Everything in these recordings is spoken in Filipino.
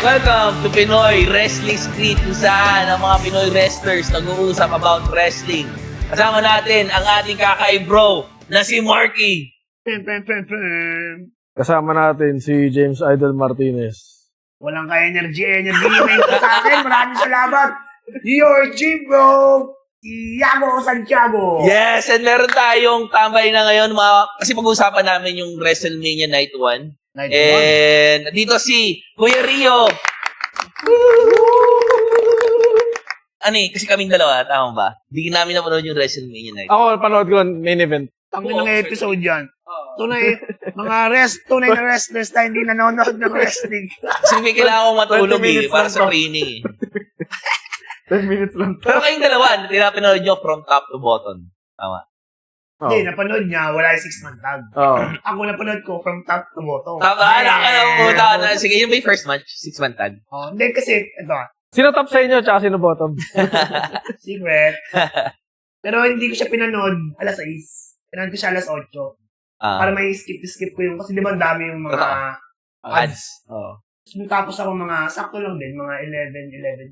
Welcome to Pinoy Wrestling Street kung saan ang mga Pinoy wrestlers nag-uusap about wrestling. Kasama natin ang ating kakaibro na si Marky. Kasama natin si James Idol Martinez. Walang ka-energy na ito sa akin. Maraming salamat. Your Jimbo, Iago Santiago. Yes, and meron tayong tambay na ngayon. Kasi pag-uusapan namin yung WrestleMania Night 1. And dito si Kuya Rio. Ano eh, kasi kaming dalawa, tama ba? Hindi namin napanood yung WrestleMania Night. Ako, panood ko main event. Ang ng episode yan. Tunay na wrestlers na hindi nanonood ng wrestling. Kasi may kailangan kong matulog 20 minutes para lang sa to. training 10 minutes lang. Pero kayong dalawa, tinapanood nyo from top to bottom. Tama. Hindi, napanood niya, wala yung 6-man tag. Ako napanood ko from top to bottom. Tama, alam mo, sige, yun ba yung first match? 6-man tag? Hindi kasi, ito, Sino top sa inyo, tsaka sino bottom? secret. Pero hindi ko siya pinanood alas 6. Pinanood ko siya alas 8. Para may skip ko yung, kasi di ba ang dami yung mga ads. Tapos ako mga, sakto lang din, mga 11:30.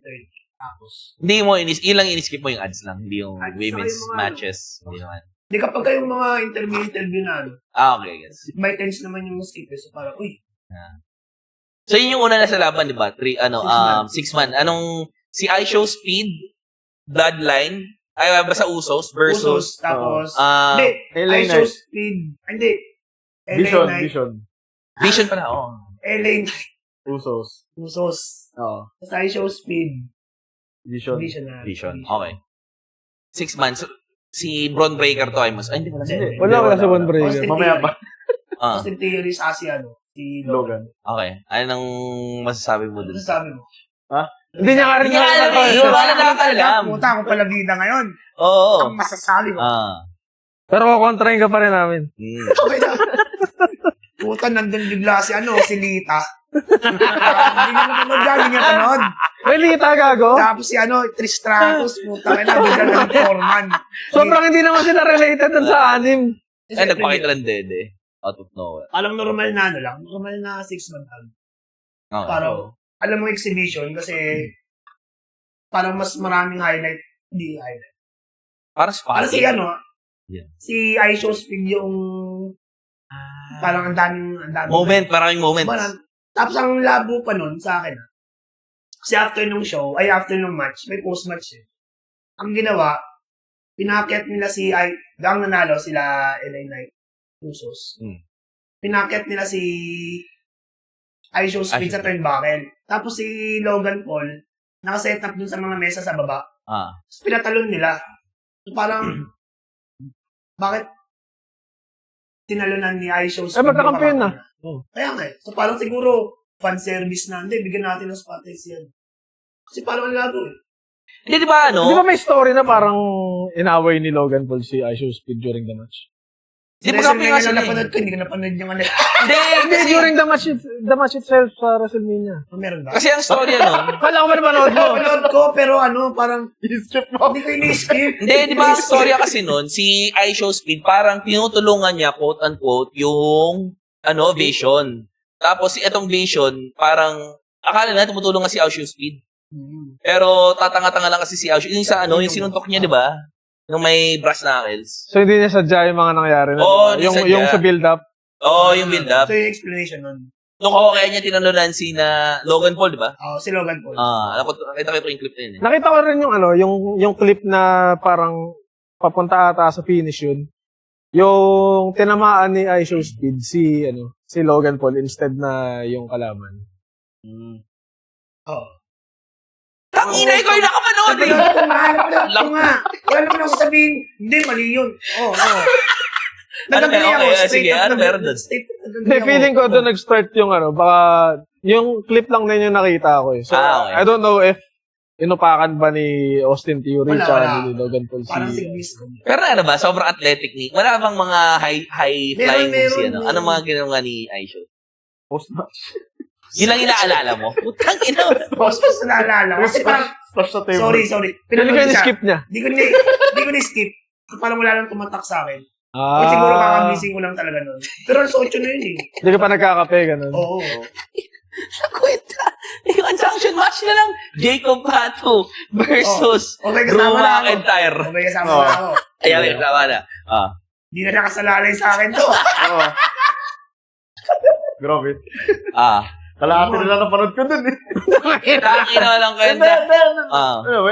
Tapos. Hindi mo, ilang in-skip mo yung ads lang, hindi yung Ads, women's mga, matches. Hindi naman. Hindi kapag kayong mga interview na, Okay, yes. by tense naman yung skip. So parang, uy. So yun yung una na sa laban, di ba? 6 man. Anong, si iShow Speed, Bloodline, ay basta Usos versus, tapos, LA hindi, iShow Knight. Speed, hindi, LA Knight, Vision. pala, oo. LA Knight, Usos. tapos iShow Speed, Vision. Vision, okay. 6 man. So, si Braun Breaker to ay mas, ay hindi pala siya. Wala sa One Breaker. Austin Mamaya pa. Austin Theory sa si si Logan. Okay. Anong masasabi mo dun? Ano sabi mo? Hindi niya ka rin Hindi niya alam eh. Wala nakakalam. Puta ako pala bida ngayon. Oo. Ang masasabi mo. Pero kontrahin ka pa rin namin. Okay na. Puta, nandun bigla si Lita. Hindi niya napanood yan, hindi niya panood. Relita, gago? Tapos si Trish Stratus, puta na, bigla ng Foreman. Sobrang hindi naman sila related dun sa anim. Ay, nagpakita lang dede. Out of nowhere. Parang normal na normal na 6-man tag. Okay. Parang, alam mo exhibition kasi parang mas maraming highlight, hindi highlight. Parang Parang spotty. Yeah. si iShow Speed yung parang ang daming Moment, maraming moments. Tapos ang labo pa nun sa akin, kasi after nung match, may post-match eh. Ang ginawa, pinakyat nila gang nanalo sila LA Knight, Usos. Pinakyat nila si iShow Speed sa turnbuckle. Tapos si Logan Paul, nakaset up dun sa mga mesa sa baba. Tapos pinatalon nila. So parang, bakit tinalunan ni iShow Speed? magkakampiyon na. Kaya nga eh. So parang siguro, fan service na, hindi, bigyan natin ng spotlights yan. Kasi parang ang labo eh. Hindi, di ba Di ba may story na parang inaway ni Logan Paul si iShow Speed during the match? Di ba kapi nga sila napanood ko, hindi ko napanood yung Hindi, Hindi, kasi, during the match itself sa WrestleMania. meron ba? kasi ang story Kala ko ba napanood mo? Napanood ko, pero parang, I-skip mo. hindi ko ini-skip. hindi, di ba ang story kasi nun, si iShow Speed, parang tinutulungan niya, quote-unquote, yung, Vision. Tapos, itong Vision, parang, akala na tumutulong nga si iShow Speed. Pero, tatanga-tanga lang kasi si iShow. Yung sa yung sinuntok niya, di ba? Yung may brass knuckles. So, hindi niya sadya yung mga nangyari na. Oo, hindi sadya. Yung sa build-up. Oo, yung build-up. So, yung explanation nun. Nung kaya niya tinalunan si Logan Paul, di ba? Si Logan Paul. Nakita ko yung clip na yun eh. Nakita ko rin yung clip na parang papunta ata sa finish yun. Yung tinamaan ni iShow Speed si Logan Paul instead na yung kalaban. Tangina ko yung nakapanood eh! Lang nga. Wala naman ako sabihin, hindi, mali yun. Nagkabili ako. Sige, ano meron doon? Hindi, feeling ko doon nag-start yung baka yung clip lang na yung nakita ko eh. So, okay. I don't know if inupakan ba ni Austin Theory tsaka ni Logan Paul parang signist ko. Pero ba, sobrang athletic ni. Wala bang mga high flying moves yan? Ano mga ginawa ni iShow? Post-match. Yun lang inaalala mo? Putang ina. Mas naalala ko. Kasi parang, Splash sa table. sorry. Hindi ko skip niya. Hindi ko ni-skip. Parang wala lang tumatak sa akin. O siguro kakabising ko lang talaga nun. Pero alas 8 na yun eh. Hindi ka pa nagkakape, ganun. Oo. Nakwenta. Yung unsanctioned match na lang. Jacob Pato versus Okay, Drew kasama na ako. McIntyre. Okay, kasama na ako. Ayan, tama na. Hindi na nakasalalay sa akin to. Oo. Grabe. Kalahati na lang napanood ko dun eh. Taki na lang kayo.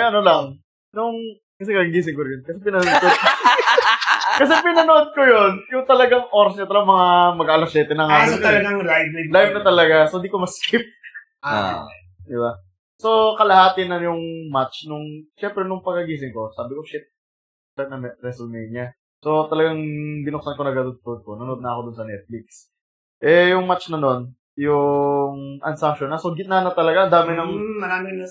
Ano lang. Kasi kagising ko rin. Kasi pinanood ko yun. Yung talagang oras niya talaga mga mag-alas 7 na nga. So talagang Live na talaga. So, di ko ma-skip. Di ba? So, kalahati na yung match. Siyempre, nung pagkagising ko, sabi ko, shit, start na WrestleMania. So, talagang binuksan ko na gadot ko. Nanood na ako dun sa Netflix. Yung match na nun, yung Unsanctioned na. So, gitna na talaga. Ang dami ng...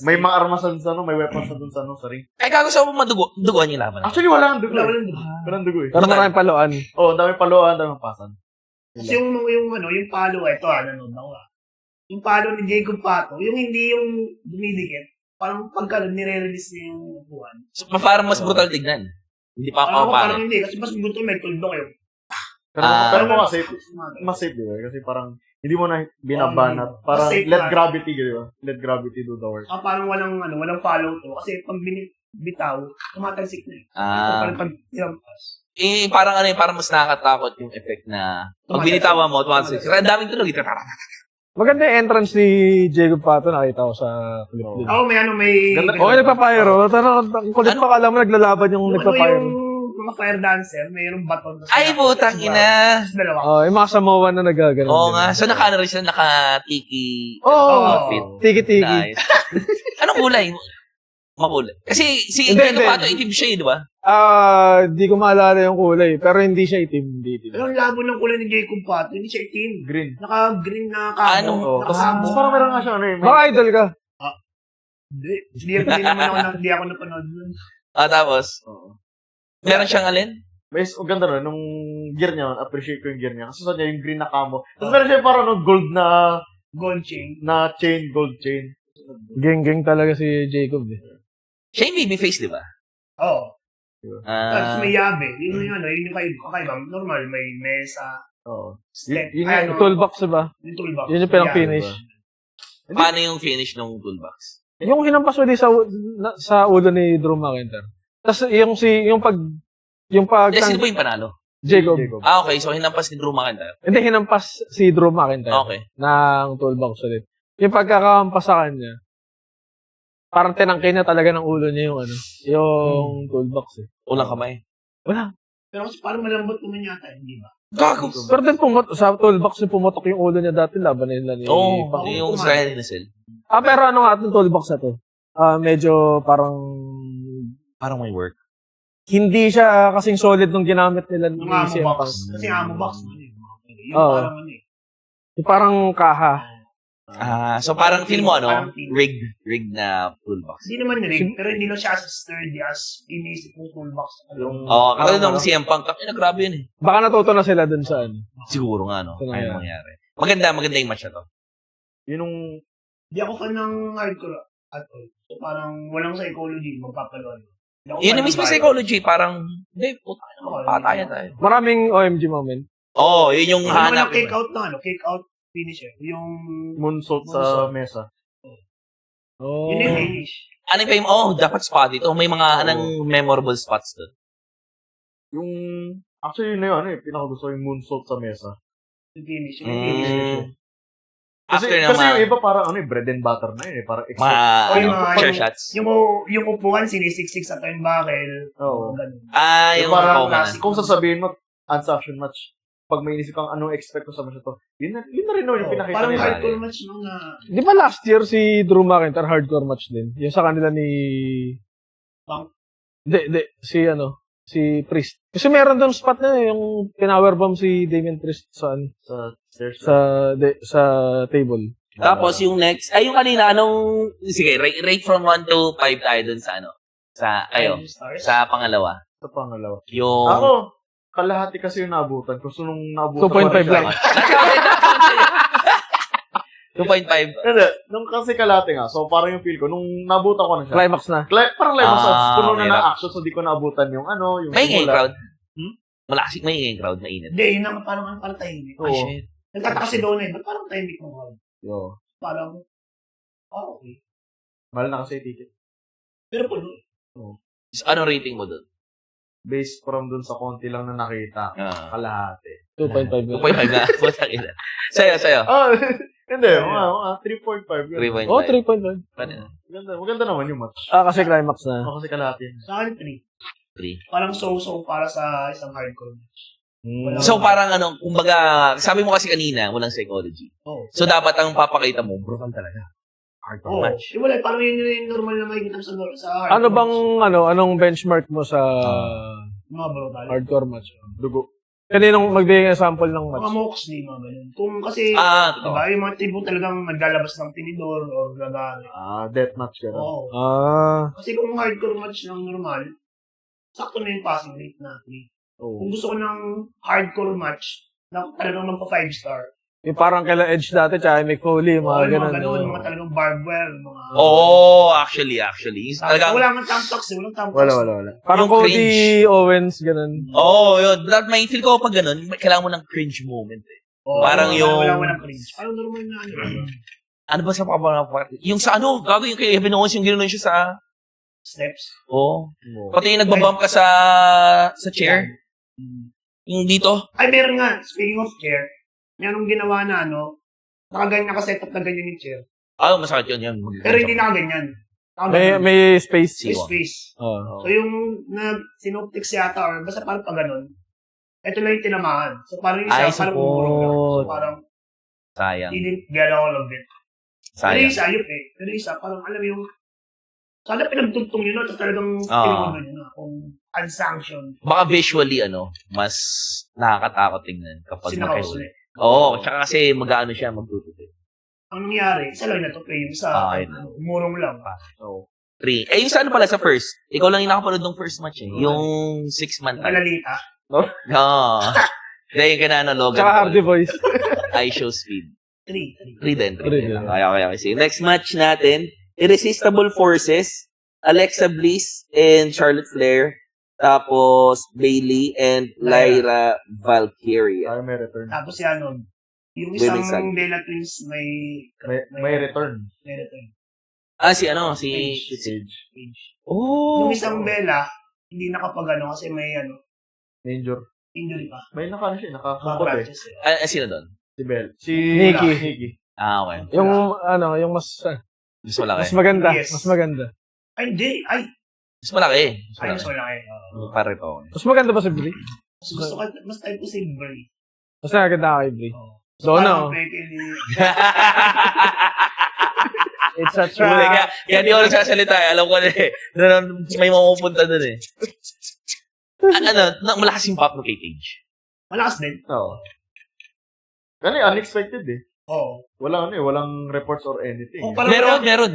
may mga armas na dun sa may weapons na dun sa ring. Ay, kagusto mo maduguan yung laban. Actually, wala nang dugo. Walang dugo. eh. Pero maraming paluan. Oo, ang daming paluan, ang daming pasan. Kasi yung palo, ito nanood ako Yung palo ni Jacob Pato, yung hindi yung dumidikit, parang pagka nire-release niya yung upuan. So, parang mas brutal tignan. Hindi pa ako Parang hindi, kasi mas buto may tuldok yun. Pero mo kasi, mas safe, di ba? Kasi parang, hindi mo na binabanat. Parang, let gravity, di ba? Let gravity do the work. Parang walang follow to. Kasi pag bitaw, tumatalsik na eh. Parang pag nilampas. Parang parang mas nakakatakot yung effect na pag binitawan mo, tumatalsik. Ang daming tunog. Maganda yung entrance ni Jacob Pato, nakita ko sa clip din. May... Okay, nagpa-pyro. Ang kulit pa kala mo naglalaban yung nagpa-pyro. Yung mga fire dancer, mayroong baton. Ay, putang ina. Dalawa. Yung mga Samoan na nagagano. Oo nga. So, naka-rin siya, naka-tiki outfit. Tiki-tiki. Nice. Anong kulay? Makulay. Kasi si Hindi, Jacob hindi. Pato, itim siya, di ba? Di ko maalala yung kulay. Pero hindi siya itim. Hindi itim. Yung labo ng kulay ni Jacob Pato, hindi siya itim. Green. Naka-green na kamo. Oo. Nakasamo. Tapos parang meron nga siya, Baka idol ka. Hindi. Hindi ako napanood nun. Tapos, meron siyang alin? Mas ganda nun, nung gear niya, appreciate ko yung gear niya. Kasi sa niya yung green na camo. Tapos meron siya parang gold na Gold chain. gold chain. Geng-geng talaga si Jacob. Siya yung babyface, di ba? Oo. Tapos may yabe. Yun yung kakaiba. Normal, may mesa. Oo. Step. Yung toolbox, diba? Yung toolbox. Yun yung pinang-finish. Paano yung finish ng toolbox? Yung hinampas ulit sa ulo ni Drew McIntyre. Tapos yung pag Sino ba yung panalo? Jacob. Okay. So, hinampas ni Drew McIntyre. Hindi, hinampas si Drew McIntyre. Okay. Ng toolbox ulit. Yung pagkakampas sa kanya, parang tinangkin na talaga ng ulo niya yung toolbox eh. Ulang kamay. Wala. Pero kasi parang malambot naman yata, hindi ba? Gago. Pero din sa toolbox yung pumutok yung ulo niya dati, laban nila ni Oo, Pacquiao. yung Israel na cell. Pero ano nga itong toolbox na to? Medyo parang Parang may work. hindi siya kasing solid nung ginamit nila ni Yung ammo CM box. Punk. Kasi ammo box nun eh. Yung Oo. parang Yung parang kaha. So parang feel mo, Parang rigged na toolbox. Hindi naman rig, pero hindi lang siya as sturdy as inisip ng toolbox. Katulad ng CM Punk. Grabe yun eh. Baka natuto na sila dun sa Siguro nga, no? Ito na Kaya yan. mangyari. Maganda yung match na to. Yun Hindi ako fan ng hardcore at all. So parang walang psychology, magpapaloan. Yun yung mismo psychology. Parang, hindi, puta na, patayan tayo. maraming OMG moment. Yun yung hanap. Kick out kick out finisher. Yung moonsault sa mesa. Oh. yun yung finish. Ano pa yung, dapat spot ito. May mga anong memorable spots doon. Actually, yun na yun, pinakagusto ko yung moonsault sa mesa. Yung finish. Yung finish. Kasi yung iba parang bread and butter na yun parang yung chair shots. Yung upuan, sinisiksik sa turnbuckle. Oo. Ganun. Yung parang, common. kung sasabihin mo, unsanctioned match, pag may inisip kang anong expect ko sa match ito, yun na rin yung pinakita Parang nila. hardcore match nung Di ba last year si Drew McIntyre hardcore match din? Yung sa kanila ni... Punk? Hindi. Si Priest. Kasi meron doon spot na yung pinowerbomb si Damien Priest Sa stairs. sa table. Tapos yung next, yung kanina, sige, rate from 1 to 5 tayo dun sa kayo, sa pangalawa. Sa pangalawa. Yung... Ako, kalahati kasi yung naabutan. Gusto nung naabutan 2.5 lang. 2.5. Hindi, nung kasi kalahati nga. So, parang yung feel ko, nung naabutan ko na siya. Climax na. Parang live puno na hirap. na action, so di ko naabutan yung yung May ingay simula. crowd. Malakas, may ingay crowd, mainit. Hindi, yun ang parang tahimik. Oo. Shit. Nagtataka si Donna ba't parang tahimik mo? Yo. parang, okay. Mahal na kasi yung ticket. Pero puno. Anong rating mo doon? Based from dun sa konti lang na nakita. Kalahati. 2.5 2.5 na. Putang ina. Sa'yo. Oh, hindi. Mga 3.5. 3.5. Oh, 3.5. Maganda naman yung match. Kasi climax na. Kasi kalahati. Sa akin, 3. 3. Parang so-so para sa isang hardcore match. So parang kumbaga, sabi mo kasi kanina, walang psychology. Oh. So dapat ang papakita mo, brutal talaga. Hardcore Oh, match. wala, parang yun yung normal na makikita mo sa hardcore Ano bang, match. anong benchmark mo sa Mga brutal. hardcore match? Dugo. Kaninong magbigay ng sample ng Mga match? Moxley, mga ganun. Kung kasi, Totoo. diba, yung mga tipo talagang maglalabas ng tinidor or gagana. Deathmatch ka na. Oo. Kasi kung hardcore match ng normal, sakto na yung passing rate na 3. Kung gusto ko ng hardcore match, na talagang magpa 5 star. Yung parang kaila Edge dati, tsaka Mick Foley, Oo, mga yung mga ganun. ganun, mga talagang barbed wire, mga... Oh, actually. Talagang, Wala nga thumbtacks eh, walang thumbtacks. Wala. Parang Yung Cody cringe. Owens, ganun. yun. That may feel ko pag ganun, kailangan mo ng cringe moment eh. Oo, Parang yung- Wala cringe. Parang normal na Ano ba sa mga yung sa gago yung kay Kevin Owens, yung gano'n siya sa, steps. pati yung nagbabump ka sa chair. Yung dito. Ay, meron nga, speaking of chair, merong ginawa na nakaganyan naka-setup na ganyan yung chair. Masakit yun. Pero hindi nakaganyan. May space. May space. Oh. So yung sinoptics yata or basta parang pag ganun, ito lang yung tinamaan. So parang yung Ay, isa, parang umurong lang. So parang Sayang. didn't get all of it. Pero yung Sayang. isa, ayup eh. Pero yung isa, parang alam mo yung sana pinagtugtong yun, tapos talagang tinunod yun kung unsanctioned. Baka visually, mas nakakatakot tingnan kapag Sinakahuli. Tsaka kasi mag-ano siya, magtutuloy. Ang nangyari, isa lang na to play yung isa, umurong lang. 3. Yung sa pala sa first, ikaw lang yung nakapanood ng first match eh. Yung 6-man tag. Kalalita. Dahil yung kanano, Logan Tsaka Paul. Hardy Boys. I show speed. 3. 3 din. din. Okay. Sige. Next match natin, Irresistible Forces, Alexa Bliss and Charlotte Flair. Tapos, Bayley and Lyra Valkyria. May return. Tapos yan, yung Women's isang tag. Bella Twins May return. may return. Si Page. Oh. Yung isang Bella, hindi nakapag kasi may Injure. injury pa. May Mga siya. Nakakapot eh. branches eh. Sino doon? Si Bell. Si Nikki. Okay. Yung Mas malaki. mas maganda. Yes. Mas maganda. Ay, hindi. Ay, Mas malaki. mas wala eh. Pare to. Mas maganda ba si Brie? Mas gusto ko, mas type ko si Brie. Mas nagaganda kay Brie. So, Doon parang na. peke ni... It's a Huli ka. trap. Kaya di ako nagsasalita. Alam ko na eh. May mapupunta dun eh. Malakas yung pop mo kay Cage. Malakas din. Oo. Kasi unexpected eh. Oo. Walang reports or anything. Parang Meron. Meron?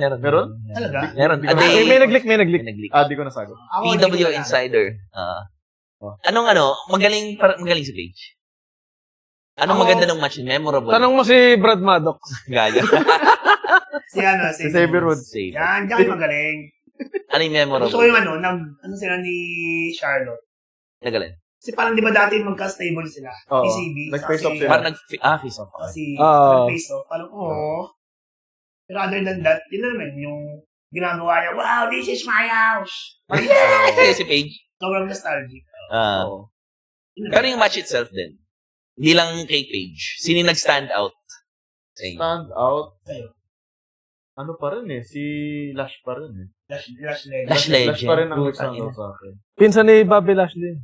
Talaga? Meron. May nag-leak. Nag-leak. Di ko nasagot. Ako, hindi PW ko alam. Insider. Magaling si Cage. Anong Ako- maganda ng match? Memorable. Tanong mo si Brad Maddox. Gaga. Si Si Xavier Woods. Safe. Yan, diyan magaling. Ano yung memorable? Gusto ko yung ano sila ni Charlotte. Nagaling. Kasi parang di ba dati magka-stable sila? Oo. PCB. Nag-face off saka sila. Parang face off. Kasi Oo. nag-face off. Parang, Pero other than that, yun na naman yung ginagawa niya, wow, this is my house. Kasi si Paige. Sobrang nostalgic. Oo. Yun na. Pero yung match itself din. Hindi lang kay Paige. Sino yung nag-stand out? Stand out. Sa'yo. Ano pa rin eh. Si Lash pa rin eh. Lash Legend. Lash Legend. Lash pa rin ang Putang nag-stand ina. out sa akin. Pinsan ni Bobby Lashley.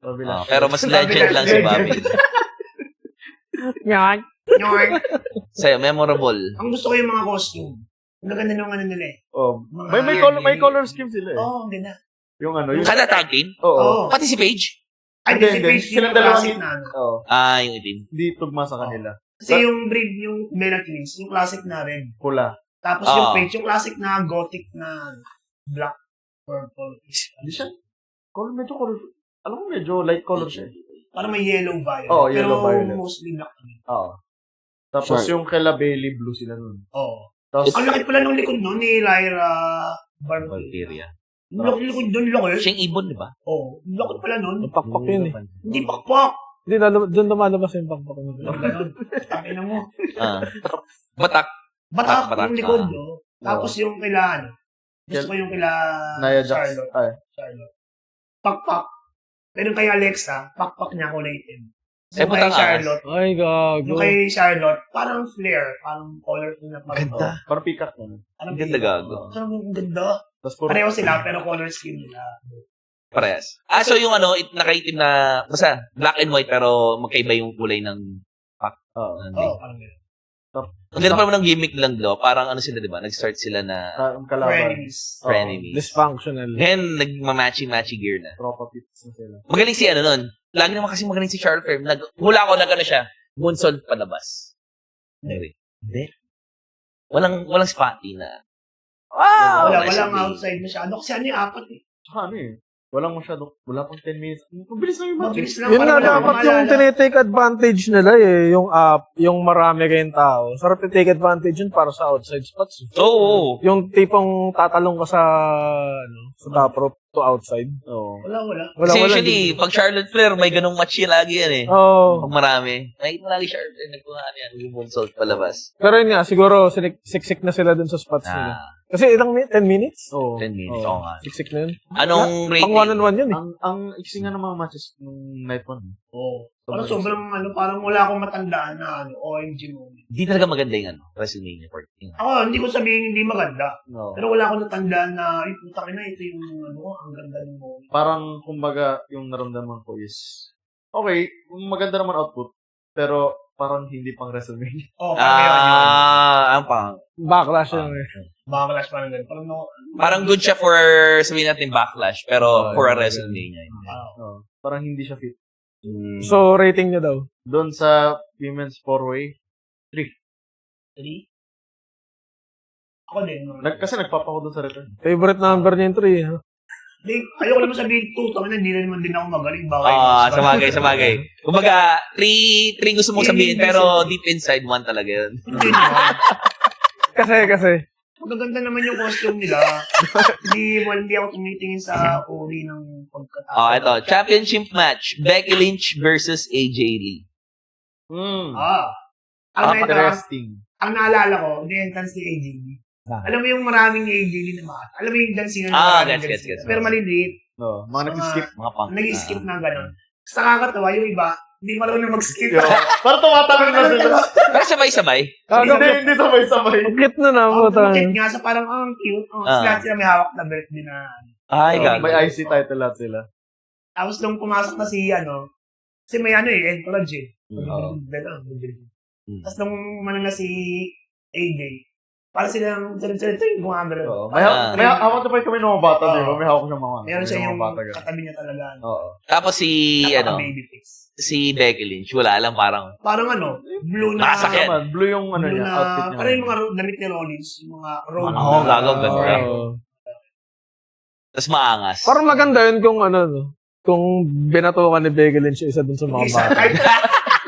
Bobby Lash. Pero mas legend lang si Bobby. Yan. York. Sa'yo, memorable. Ang gusto ko yung mga costume. Ang gaganda nung nila eh. Oh. Mga May color scheme sila eh. Oo, ang ganda. Yung yung... Kada tag team? Oo. Pati si Paige? Ay, Hindi, si hindi. Paige Silang yung dalawa classic ni- na Oo. Yung itim. Hindi tugma sa kanila. Kasi yung breed, yung Bella Twins, yung classic na red. Pula. Tapos yung Paige, yung classic na gothic na black, purple. Hindi siya. Medyo color. Alam mo, medyo light color siya. Parang may yellow violet. Oo, yellow pero violet. mostly black. Oo. Tapos yung kala Bailey blue sila nun. Oo. Tapos, Ang laki pala ng likod nun ni Lyra Valkyria. Valkyria. Ang laki likod doon, laki. Siya yung ibon, di ba? Oo. Ang laki pala nun. Pakpak yun eh. Hindi pakpak. Hindi, doon lumalabas yung pakpak. Ganun. Tangina mo. Batak. Batak Batak, yung likod, no? Tapos yung kila, gusto ko yung kila Nia Jax. Charlotte. Ay, Charlotte. Pakpak. Pero yung kay Alexa, pakpak niya kulay itim. Eh, Yung kay putang Charlotte, Ay, gago. yung kay Charlotte, parang flare, parang colorful na pag. Ganda. parang peacock na. Parang Ganda gago. Ang ganda. Tapos puro, Pareho sila, pero color scheme nila. Parehas. So yung nakaitim na, basta black and white pero magkaiba yung kulay ng pack. Oo. Oo, parang gano'n. Ang ganda pa naman ng gimmick lang daw. Parang ano sila, di ba? Nag-start sila na Ang kalaban. Frenemies. frenemies. Dysfunctional. Ngayon, nagmamatchy-matchy gear na. Tropa pits na sila. Magaling si ano nun. Lagi naman kasi magaling si Charlotte Flair. Hula ko, nag-ano siya. Moonsault palabas. Anyway. Hindi. Walang spotty na. Wow! Walang outside masyado. Kasi ano yung apat eh. Tsaka ano eh. Wala pang 10 minutes. Mabilis lang yung match. Mabilis lang. Yun parang na wala dapat akong yung maalala. tinitake advantage nila yung yung marami kayong tao. Sarap i-take advantage yun para sa outside spots. Oo. Yung tipong tatalong ka sa sa top rope to outside. Oo. Wala. Wala, Kasi wala. usually, pag Charlotte Flair, may ganong match yun lagi yan eh. Oh. Pag marami. Nakita mo lagi Charlotte Flair, nagpunaan yan. Yung moonsault palabas. Pero yun nga, siguro siksik na sila dun sa spots nila. Kasi ilang 10 minutes? Oo. 10 minutes. Oo. Oo nga. Siksik na yun. Anong rating? Pang one-on-one yun eh. Ang iksi nga ng mga matches nung night one. Oo. Parang sobrang parang wala akong matandaan na OMG moment. Di talaga maganda yung WrestleMania 14. Ako, hindi ko sabihin hindi maganda. No. Pero wala akong natandaan na, ay, putang ina, ito yung ang ganda ng moment. Parang, kumbaga, yung naramdaman ko is, okay, maganda naman output, pero parang hindi pang WrestleMania. Oo, parang yun. Ang pang. Backlash yun eh. Backlash parang ganun. Parang Parang good siya for, sabihin natin, backlash, pero Oh, for a yeah. WrestleMania. Parang hindi siya fit. So, rating niya daw. Doon sa women's four-way, 3. Three? Ako din. Kasi nagpapako doon sa return. Favorite number niya yung 3. Ha? Hindi, ayoko naman sabihin 2. Tama na, hindi na naman din ako magaling. Baka Sabagay. Kumbaga, 3 gusto mong sabihin, pero deep inside, 1 talaga yun. Hindi naman. Kasi. Magaganda naman yung costume nila. Hindi ako tumitingin sa uri ng pagkatao. Ito, championship match, Becky Lynch versus AJ Lee. Ang ito, Interesting. ang naalala ko, the entrance ni AJ Lee. Alam mo yung maraming AJ Lee na mga, alam mo yung dancing na maraming gets. dancing. Pero maliliit. No, mga nag-skip. Mga punk. Nag-skip na gano'n. Sa nakakatawa, yung iba, hindi marunong mag-skip. Parang tumatalon na sila. Pero sabay-sabay. Hindi sabay-sabay. Ang cute na na. Ang Puta. cute nga, sa parang ang cute. Lahat sila may hawak na belt din na. Ay, Oh, gago. may IC title lahat sila. Tapos nung pumasok na si kasi may entourage eh. Oo. Tapos nung na si AJ, para silang ito yung gumagano. Oo. May hawak na pa kami ng mga bata, di ba? May hawak ng mga Meron siya yung bata. ganun. katabi niya talaga. Oo. Tapos Babyface. si Becky Lynch, wala lang parang, Parang blue na. Nakasakit. Naman, blue yung Blue niya, na, outfit niya. parang yung mga damit ni Rollins, yung mga road. Oo, gago, ganda. Oo. tas maangas. Parang maganda yun kung kung binatukan ni Becky Lynch yung isa dun sa mga bata.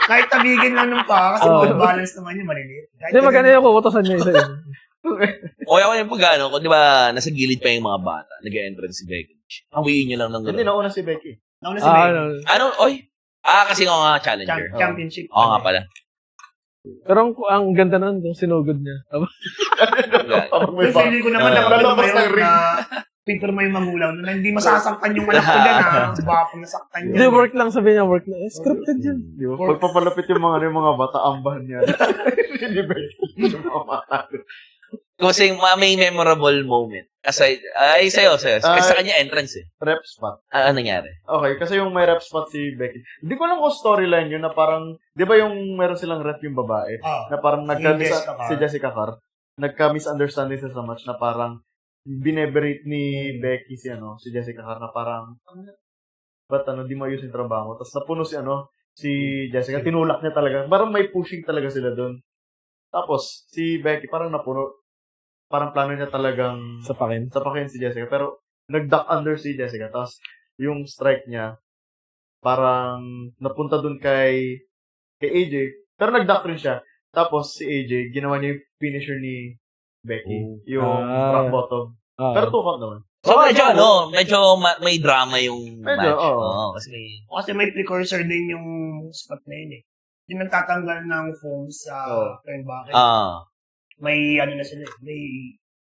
Kahit tabigin lang ng paa, kasi Oo. ball balance naman yung maliliit. Hindi, maganda yung kukutosan niya isa yun. O ako yung pagano, kung di ba, nasa gilid pa yung mga bata, nag-entrance si Becky Lynch. Hawiin nyo lang ng Hindi, gano'n. nauna si Becky. Nauna si Becky. Ano? Kasi ako nga challenger. Championship. Oo nga pala. Pero ang ganda nun kung sinugod niya. Parang may Pero feeling ko naman Oo. nakapagod Lalabas ng na Peter may magulang na hindi masasaktan yung anak ko dyan ha. Baka kung nasaktan Hindi, yun. work lang sabi niya, work lang. Scripted yun. Di ba? Pagpapalapit yung mga bata, ambahan niya. Hindi Becky. Yung mga bata. Kasi may memorable moment. Aside, sa'yo. Kasi sa kanya entrance eh. Rep spot. Ano nangyari? Okay, kasi yung may rep spot si Becky. Hindi ko alam kung storyline yun na parang, di ba yung meron silang rep yung babae? Na parang si Jessica Carr. Nagka-misunderstanding sa match na parang bineberate ni Becky si Jessica Carr na parang ba't di mo ayos yung trabaho mo. Tapos napuno si Jessica, tinulak niya talaga. Parang may pushing talaga sila doon. Tapos si Becky parang napuno. Parang plano niya talagang sapakin si Jessica. Pero nag-duck under si Jessica. Tapos yung strike niya parang napunta doon kay AJ. Pero nag-duck rin siya. Tapos si AJ, ginawa niya yung finisher ni Becky. Yung rock bottom. Pero 2 count naman. So, medyo may drama yung Medyo, match. oo. Kasi may precursor din yung spot na yun eh. Yung nagtatanggal ng foam sa turnbuckle. may ano na sila, may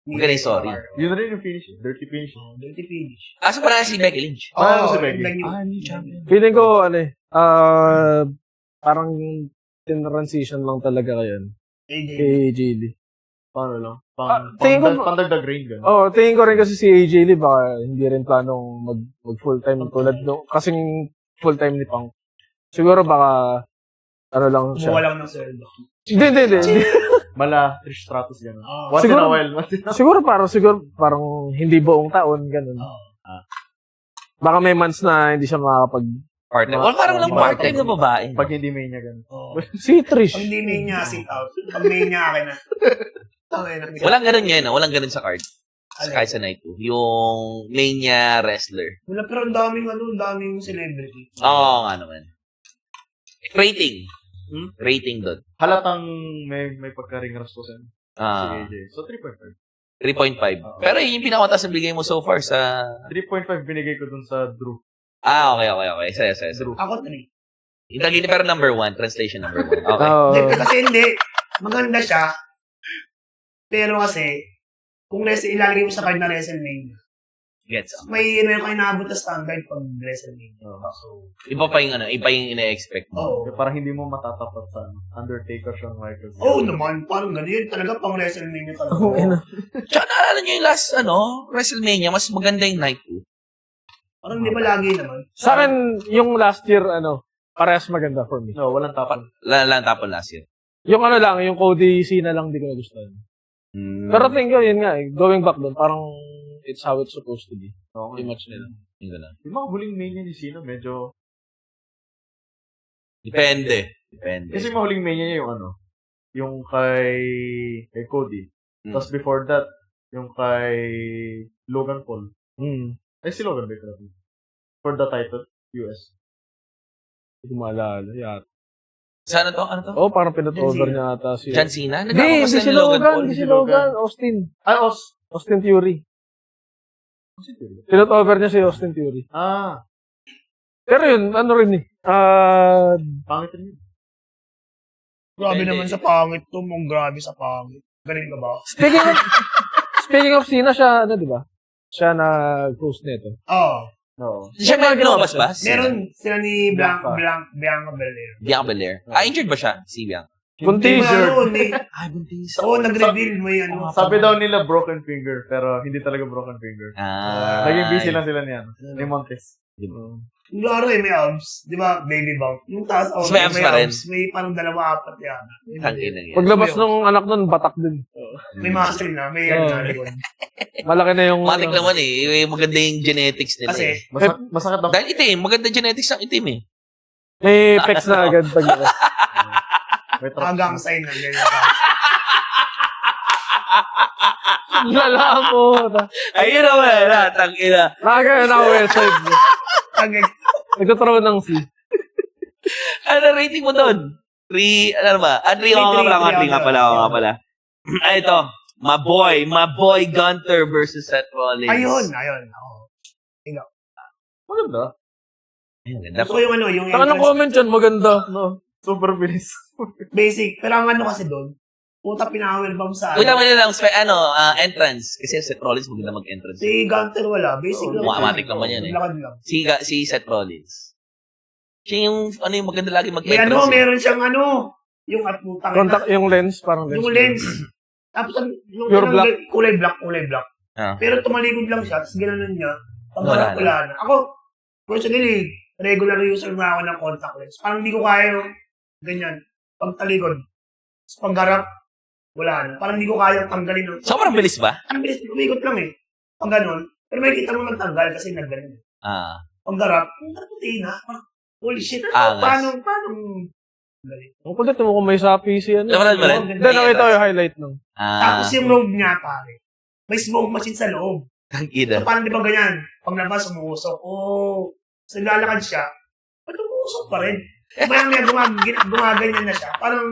Magaling, sorry. Yun rin yung finish. Dirty finish. Dirty finish. Asa pa na si Becky Lynch? Paano si Becky? New champion. Feeling ko, parang transition lang talaga kayo. AJ. Kay AJ Lee. Paano lang? tingin ko- Pandagdag rain gano'n. Oh, tingin ko rin kasi si AJ Lee, baka hindi rin planong mag full-time tulad no. Kasing full-time ni Punk. Siguro baka, ano lang siya. Kumuha lang ng sweldo. Hindi. Mala, Trish Stratus gano'n. Oh. Once Siguro- in a while. Once in a while. Siguro parang hindi buong taon, ganun. Oh. Baka may months na hindi siya makakapag... Part-time. Wala parang lang part-time na babae. Pag hindi may niya gano'n. Oh. Si Trish. Pag hindi may niya, sit out. Pag may niya, akin na. Okay na. Walang ganun yan, walang ganun sa card. Kahit sa night 2. Yung main niya wrestler. Wala, pero ang daming celebrity. Oo nga naman. Rating. Rating doon. Halatang may pagka-ring rastusan si Ah, AJ. So, 3.5. 3.5. Pero yun yung pinakamataas na bigay mo so far sa... 3.5 binigay ko dun sa Drew. Okay. Saya. Drew. Ako 3. Yung tagli pero number 1. Translation number 1. Okay. Kasi hindi. Maganda siya. Pero kasi, kung ilalagay mo sa card na WrestleMania, Gets. may kayo naabot na standard pag WrestleMania. So, Iba pa yung ina-expect mo. oo. Parang hindi mo matatapat sa Undertaker, Shawn Michaels. Oo naman, parang ganyan. Talaga pang WrestleMania talaga. Oo, ina. Tsaka naalala nyo yung last, WrestleMania, mas maganda yung night 2. Parang di ba lagi naman? Sa akin, yung last year, parehas maganda for me. No, walang tapon. Lang tapon last year. Yung lang, yung Cody Cena lang di ko nagustuhan. Pero tingin ko, yun nga going back doon, parang it's how it's supposed to be. Okay. Yung match nila. Yung gano'n. Yung mga huling mania ni Cena, medyo... Depende. Kasi yung mga huling mania niya yung kay Cody. Tapos before that, yung kay Logan Paul. Ay, si Logan ba ito? For the title, US. Hindi ko maalala. Yata. Sa ano to? Oh, parang pinat-over niya ata si... John Cena? Hindi si Logan. Hindi si Logan. Austin. Austin Theory. Pinat-over niya si Austin Theory. Pero yun, rin Pangit rin yun. Grabe naman sa pangit to. Grabe sa pangit. Galing ka ba? Speaking of Cena, siya, di ba? Siya nag-host nito. Oo. No. Siya may ginobas ba? Meron sila ni Bianca. Bianca Belair. Bianca Belair. Injured ba siya? Si Bianca. Buntiser. buntis. Oo, nag-reveal mo yan. Sabi daw nila broken finger, pero hindi talaga broken finger. Naging busy lang sila niyan. Ni Montes. Yung laro may abs. Di ba, baby bump. Yung taas, May abs pa rin. May parang 2-4 yan. Tangina yan. Paglabas ng anak nun, batak din. May muscle na. May likod. Malaki na yung... Matik naman eh. Maganda yung genetics nila Kasi, eh. Masakit daw. Dahil itim. Maganda genetics ng itim eh. May pecs na agad paglabas. May trap. hanggang sign na. Ganyan ka. Lala mo. Ayun na wala. Tangina. Nakagaya na ako website. Agad. Nagtatraw ng C. Ano rating mo doon? 3, ano ba? 3 nga pala. Ay, ito. My boy Gunter versus Seth Rollins. Ayun. Oo. Maganda. Ayun, ganda Gusto ko yung yung Saka ng comment yan, maganda. No. Super bilis. basic. Pero ang kasi doon, puta pinaka-welcome sa Wait, naman lang, entrance. Kasi Seth Rollins maganda mag-entrance. Si Gunter wala. Basic lang. Automatic naman yan eh. Lakad lang. Si Seth Rollins. Siya yung maganda lagi May mag-entrance. meron siyang yung at putang Contact yung lens, parang lens. yung lens. Tapos yung Pure black. kulay black. Ah. Pero tumalikod lang siya, tapos ginanon niya. Pag Wala wala na. Ako, personally, regular user na ako ng contact lens. Parang hindi ko kaya yung ganyan. Pag talikod. Tapos pag harap, wala na. Parang hindi ko kaya tanggalin. Sobrang bilis ba? Ang bilis, umikot lang eh. Pag ganon. Pero may kita mo nagtanggal kasi nagganon. Pag harap, puti na. Holy shit. Angas. Paano? Ang kulit mo kung may sa PC yan. Naman ba rin? Hindi, nakita ko yung highlight nung. Tapos yung robe niya, pare. May smoke machine sa loob. Tangina. So, parang di ba ganyan? Pag labas, umuusok. So, lalakad siya. Ba't umuusok pa rin? Mayang niya, gumaganyan na siya. Parang,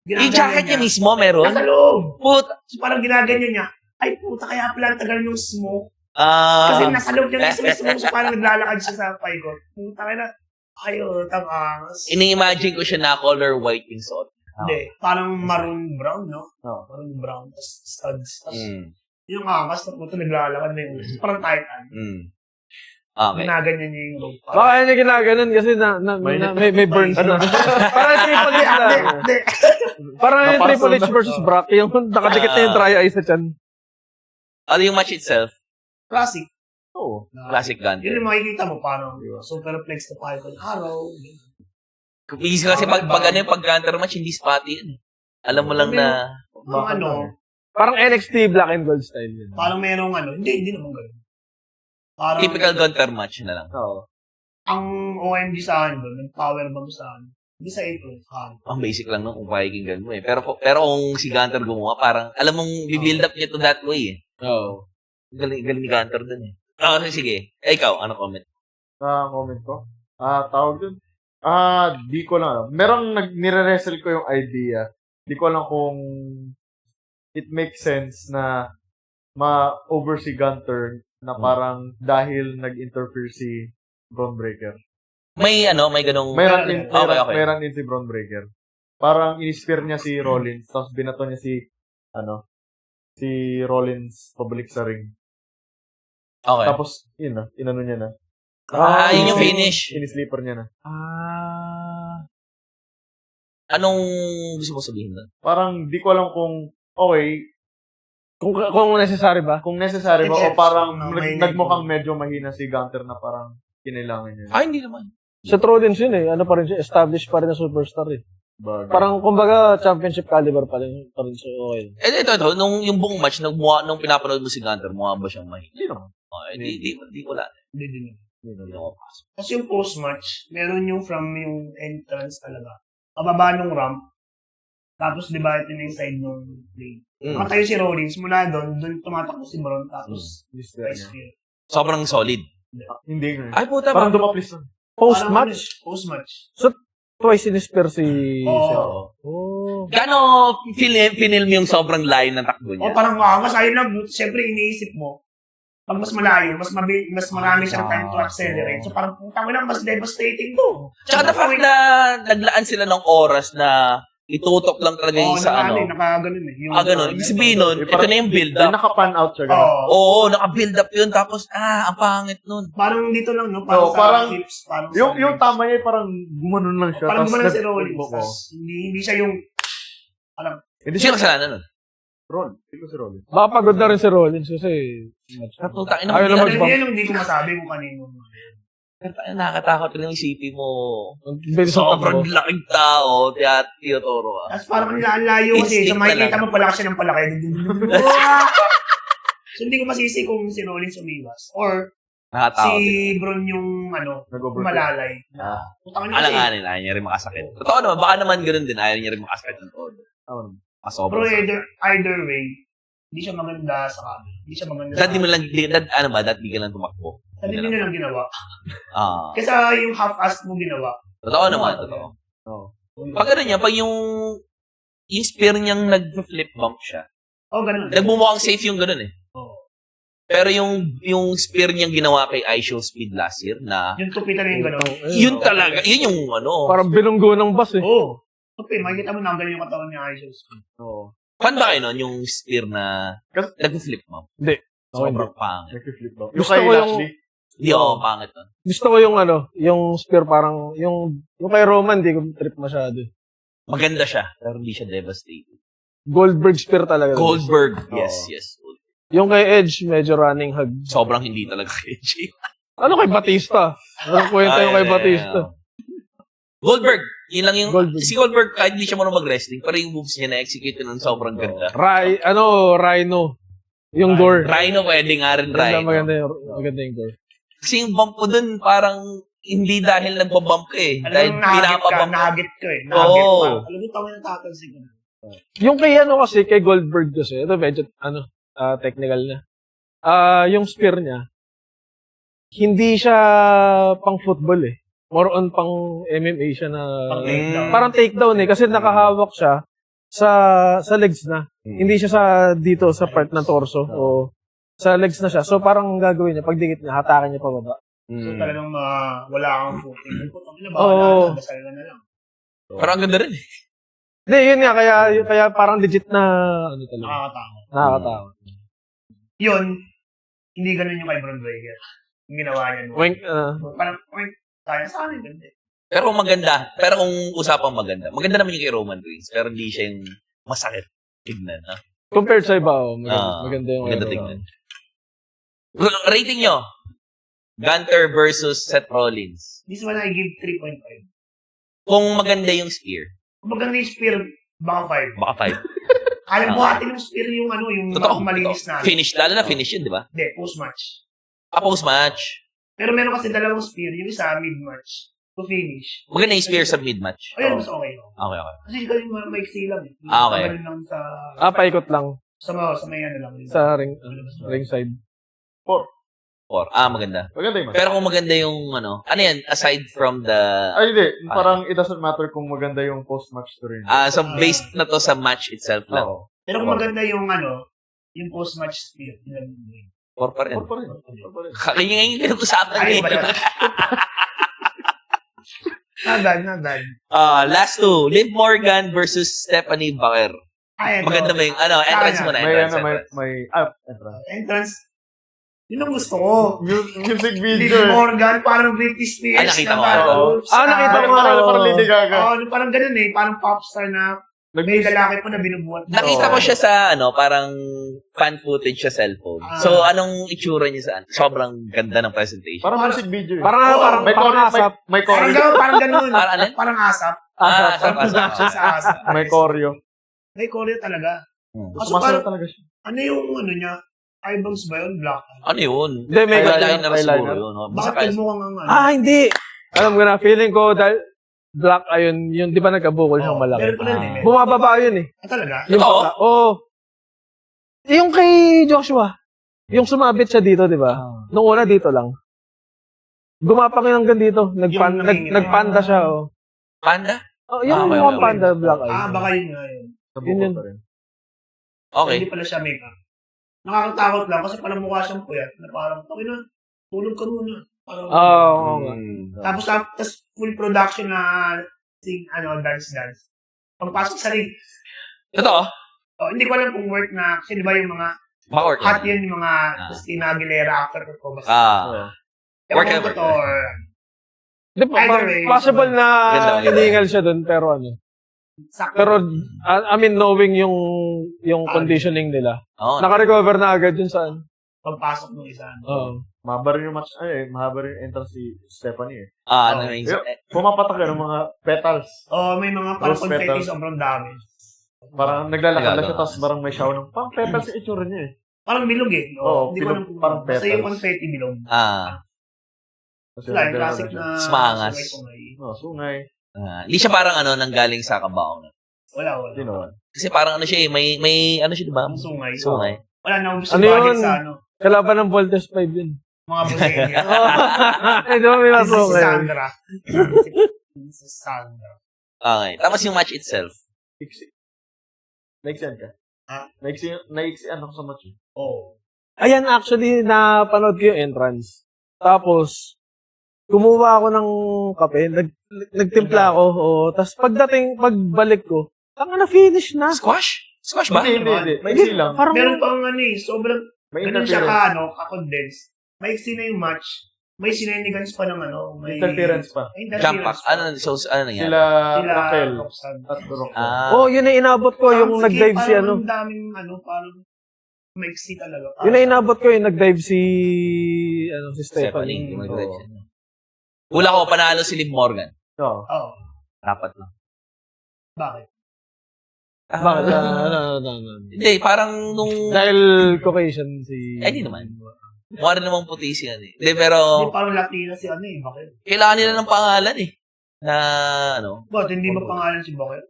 Yung jacket niya mismo meron? Nasa loob. Puta. So, parang ginaganyan niya. Ay, puta, kaya pala tagal yung smoke. Kasi nasa loob niya mismo yung smoke. So, parang naglalakad siya sa paygo. Puta, kaya na. Ay, tangas. Ini-imagine ko siya na color white yung suot. Hindi, parang maroon brown, no? Oo. Maroon brown, tapos studs. Tapos Mm. yung angas na puto naglalakad na yung parang Titan. Mm. Okay. Ginaganyan niya yung rope. Baka yun yung ginaganon kasi may burns na. Parang Triple H na. Hindi. Parang yung Napasok Triple H na. versus Brock, yung nakadikit na yung try-eye sa chan. Ano yung match itself? Classic. Oo. Classic Yun Gunter. yung makikita mo, parang superplex na Python Arrow. Easy kasi pag yung pag-Gunter match, hindi spotty yun. Alam mo lang na... Ang ano, Parang NXT Black and Gold style yun. parang merong ano, hindi naman ganun. Parang, Typical Gunter match na lang. Oo. ang OMG sa akin doon, yung power bomb sa akin, hindi sa ito, sa akin. Ang basic lang nung kung pakikinggan mo eh. Pero kung si Gunter gumawa, parang alam mong bibuild up niya to that way eh. Oo. Galing ni Gunter dun eh. Sige. Ikaw, ano comment? Comment ko. Tawag dun. Di ko lang. Merong nire-wrestle ko yung idea. Di ko lang kung it makes sense na ma-over si Gunter na parang dahil nag-interfere si Braun Breaker. May ganong... May run in, Okay. may run in si Braun Breaker. Parang in-spear niya si Rollins, tapos binato niya si Rollins pabalik sa ring. Okay. Tapos, yun na, inano niya na. Yun yung finish. In-sleeper niya na. Anong gusto mo sabihin doon? Parang di ko alam kung okay, Kung necessary ba? kung necessary ba o Yes, parang may- nagmukhang medyo mahina si Gunter na parang kinailangan niya. Hindi naman. Sa Rollins yun eh. Ano pa rin siya? Established pa rin na superstar eh. Bagay. Parang kumbaga championship caliber pa rin siya. Okay. Ito, nung yung buong match, nung pinapanood mo si Gunter, mukha ba siyang mahina? Hindi naman. Di wala. Hindi din. Hindi naman pasok. Kasi yung post-match, meron yung from yung entrance talaga. Pababa nung ramp. Tapos, di ba, ito na yung side nung lane. Nakatayo si Rollins, mula doon tumatakbo si Braun, tapos, vice field. Sobrang solid. Hindi nga. Ay, puta Parang dumaplis na. Post-match, Post-match. twice in-spear si... Oo. Oh. Gano pinilm yung sobrang layo ng takbo O niya? parang mas ayun lang, siyempre iniisip mo, pag mas malayo, mas marami siyang time to accelerate. So parang, putang ina, mas devastating to. Tsaka the fact na naglaan sila ng oras na itutok lang talaga yung sa ano. Nakaganon eh. Ganun. Ibig sabihin nun, ito na yung build Yung up. naka-pan out siya. ganun. Oo. Oo, naka-build up yun. Tapos, ang pangit nun. Parang dito lang, no? Oo, parang- hips, parang Yung tama niya, parang gumanon lang siya. Parang tas gumana si nag- Rollins. Oo. Tas hindi siya yung, Hindi Sino kasalanan nun? Roll. Hindi ko si Rollins. Baka pagod na rin si Rollins kasi... Putang ina, Ayaw na yan, mag-bump. yan yung hindi ko masabi kung kanino. nakakatakot rin yung isipin mo. Bilis ang Sobrang takbo. laking tao, Teodoro ka. Tapos parang layo kasi, so Instinct makikita talaga. mo palaki siya ng palaki. So hindi ko masisi kung si Rollins umiwas. Or Nakakatakot. si Braun yung, Nag-overtake. malalay. Ah. Putang ina kasi. Alanganin, ayaw niya rin makasakit. Totoo naman, baka naman ganun din, ayaw niya rin makasakit ng todo. Pero either way, hindi siya maganda sa kami. Hindi siya maganda Dad, di mo lang, dad, di ka lang tumakbo. Sabi din nyo lang ginawa. Ah. Kasi yung half-assed mo ginawa. Totoo naman, totoo. Oo. Pag ano niya, pag yung spear niyang nag-flip bump siya, Oh, ganun. nagmumukhang safe yung ganun eh. Oo. Pero yung spear niyang ginawa kay iShowSpeed last year na, Yung tupitan na yung ganun. yun talaga, yun yung ano. Parang binunggo ng bus eh. Oo. Tupi, makikita mo nanggal yung katawan niya Isis. Oo. Fan ba kayo nun, yung spear na Kasi- nag-flip bump? Hindi. Sobrang pangit. Nag-flip ba? Gusto kay ko yung- Lashley. Hindi ako pangit nun. Gusto ko yung yung spear parang, yung kay Roman, di ko trip masyado. Maganda siya, pero hindi siya devastating. Goldberg spear talaga. Goldberg, Oo. yes. Yung kay Edge, medyo running hug. Sobrang hindi talaga kay Jay. Ano kay Batista? Anong kwenta yung kay Batista? Goldberg, yun lang yung, Goldberg. si Goldberg, kahit hindi siya marunong mag-wrestling, pero yung moves niya na-execute nun sobrang ganda. Rhino. Yung gore. Rhino, pwede nga rin Rhino. Maganda yung gore. Kasi yung bump mo dun, parang, hindi dahil nagbabump ka eh. Dahil pinapabump ka. Nahagit ko eh. Nahagit Oo. pa. Alam mo, tawin ng tatansin ko na. Yung kay kasi, kay Goldberg kasi, ito medyo, technical na. Yung spear niya, hindi siya pang football eh. More on pang MMA siya na, Pang takedown. parang takedown eh, kasi nakahawak siya sa legs na. Hindi siya dito sa part ng torso o sa legs na siya. So parang ang gagawin niya, pagdikit niya, hatakan niya pababa. So talagang wala kang footing. Putang ina ba? Oo. Dasal ka na lang. Pero ang ganda rin eh. Hindi, yun nga, kaya parang legit na, ano talaga, Nakakatakot. nakakatakot. Yun, hindi ganun yung kay Braun Breaker. Yung ginawa niya. No? Wink, Parang, kaya sa akin, ganda. Pero maganda. Pero kung usapang maganda. Maganda naman yung kay Roman Reigns. Pero hindi siya yung masakit tignan. Ha? compared sa iba, maganda yung Maganda ano. tignan. Rating nyo. Gunter versus Seth Rollins. This one I give 3.5. Kung maganda yung spear. Kung maganda yung spear, baka 5. Baka 5. Kaya buhatin yung spear yung ano, yung Totoo. malinis na. Finish. Lalo na finish yun, di ba? Hindi, post-match. Post-match. Pero meron kasi dalawang spear, yung isa mid-match. To finish. Maganda yung spear sa mid-match. Ayun, mas okay. Okay. Kasi kasi maiksi lang eh. Okay. Tagal lang sa... Paikot lang Sa may ano lang. sa ring side. 4. Maganda. Maganda yung match. Pero kung maganda yung ano yan, aside from the... Ay, hindi. Parang it doesn't matter kung maganda yung post-match story. so based na to sa match itself lang. Oo. Pero kung maganda yung ano, yung post-match spear. 4 pa rin. Or pa rin. Or pa rin. Kaya yung pinag-usapan Ay, eh. ba yan? Not Last two. Liv Morgan versus Stephanie Baker. Ay, ito. Maganda ba yung entrance mo na May entrance. ano, may entrance. Entrance. Yun ang gusto ko. Music Liv video. Morgan, parang Britney Spears. Ay, nakita ko. Nakita ko. Parang Lady Gaga. Parang ganun eh. Parang popstar na may lalaki pa na binubuhat. Nakita ko siya sa parang fan footage sa cellphone. So anong itsura niya sa sobrang ganda ng presentation. Parang music video. Parang may asap. May Parang choreo. ganun, parang ganun. Parang ano? Parang asap. Asap. Production sa asap. May choreo. May choreo talaga. Kaso Sumasayaw parang, talaga siya. ano yung ano niya? Eyeballs ba yun? Black. Ano yun? Hindi, may Eyeliner eyeliner. siguro yun. No? Bakit Basta tagmukhang ang ano? hindi. Alam ko na, feeling ko, dahil black ayun, yung di ba nagkabukol siyang malaki. Meron pa rin eh. Bumababa yun eh. Talaga? Yung Totoo? Yung kay Joshua. Yung sumabit siya dito, di ba? Nung una dito lang. Gumapang yun hanggang dito. Yung nangingin. Nagpanda siya, oh. Panda? Oh, yung Okay, mukhang okay. panda, black eye. Baka yun nga yun. Yun. Pa rin. Okay. Hindi pala siya make-up. Nakakatakot lang kasi parang mukha siyang puyat na parang, okay na, tulog ka muna. Parang, Oo. Tapos full production na dance. Pagpasok sa ring. Totoo? Hindi ko alam kung work na, kasi di ba yung mga Baka work. hot yun, yung mga Christina Aguilera after ko. Basta. Work Ewan ko ever. to or Di, Either way, possible na Ganda. hiningal siya dun, pero sakto. Pero, I mean, knowing yung conditioning nila. Oo. Naka-recover na agad yun saan. Pagpasok ng isa. Oo. Mahaba rin yung match, mahaba rin yung entrance si Stephanie eh. Ano yung Pumapatak yun ng mga petals. May mga parang Rose confetti petals. sobrang dami. Parang naglalakad lang siya, Nagagawa. tapos parang may shower ng, parang petals yung itsura niya eh. Parang bilog eh. Oo, Hindi ko bilog, alam kung parang basta petals. yung confetti bilog. Kasi Wala, yung naglalakad classic siya. na Smangas. sungay-sungay. Sungay. Hindi siya parang nanggaling sa kabaong. Wala. Hindi naman. Kasi parang ano siya eh, may ano siya diba? Ang sungay. Sungay. Wala na ubus Ano yung budget yun? sa Kalaban ng Voltes 5 yun. mga Bulgaria. Eh, di ba may Si masukay? Sandra. Si Sandra. Okay. Tapos yung match itself. Iksi. Naiksian ka? Ha? Naiksian ako sa match eh. Oo. Ayan, actually, napanood ko yung entrance. Tapos, kumuha ako ng kape, nagtimpla ako, tapos pagbalik ko, finish na. Squash? Squash ba? Hindi. Maiksi lang. Parang, Meron pang sobrang, May ganun siya interference. ka-condense. Maiksi na yung match. May sinenigans pa ng may Interference pa. May Jump pack. interference pa. Ano nangyari? Sila Raquel Roxanne. at Rock. yun na inabot ko, yung Parang nag-dive si Parang daming parang maiksi talaga. Yun na inabot ko, yung nag-dive si Stephanie. Stephanie. Hula ko, panalo si Liv Morgan. Oo. Oo. Dapat lang. Bakit? Bakit? Hindi, parang nung... Dahil Caucasian si... Ay, di naman. Mukha rin namang puti siya eh. Hindi, pero Hindi parang Latina si Bakit? kailangan nila ng pangalan eh. Na Bakit? Hindi ba pangalan si Bakit?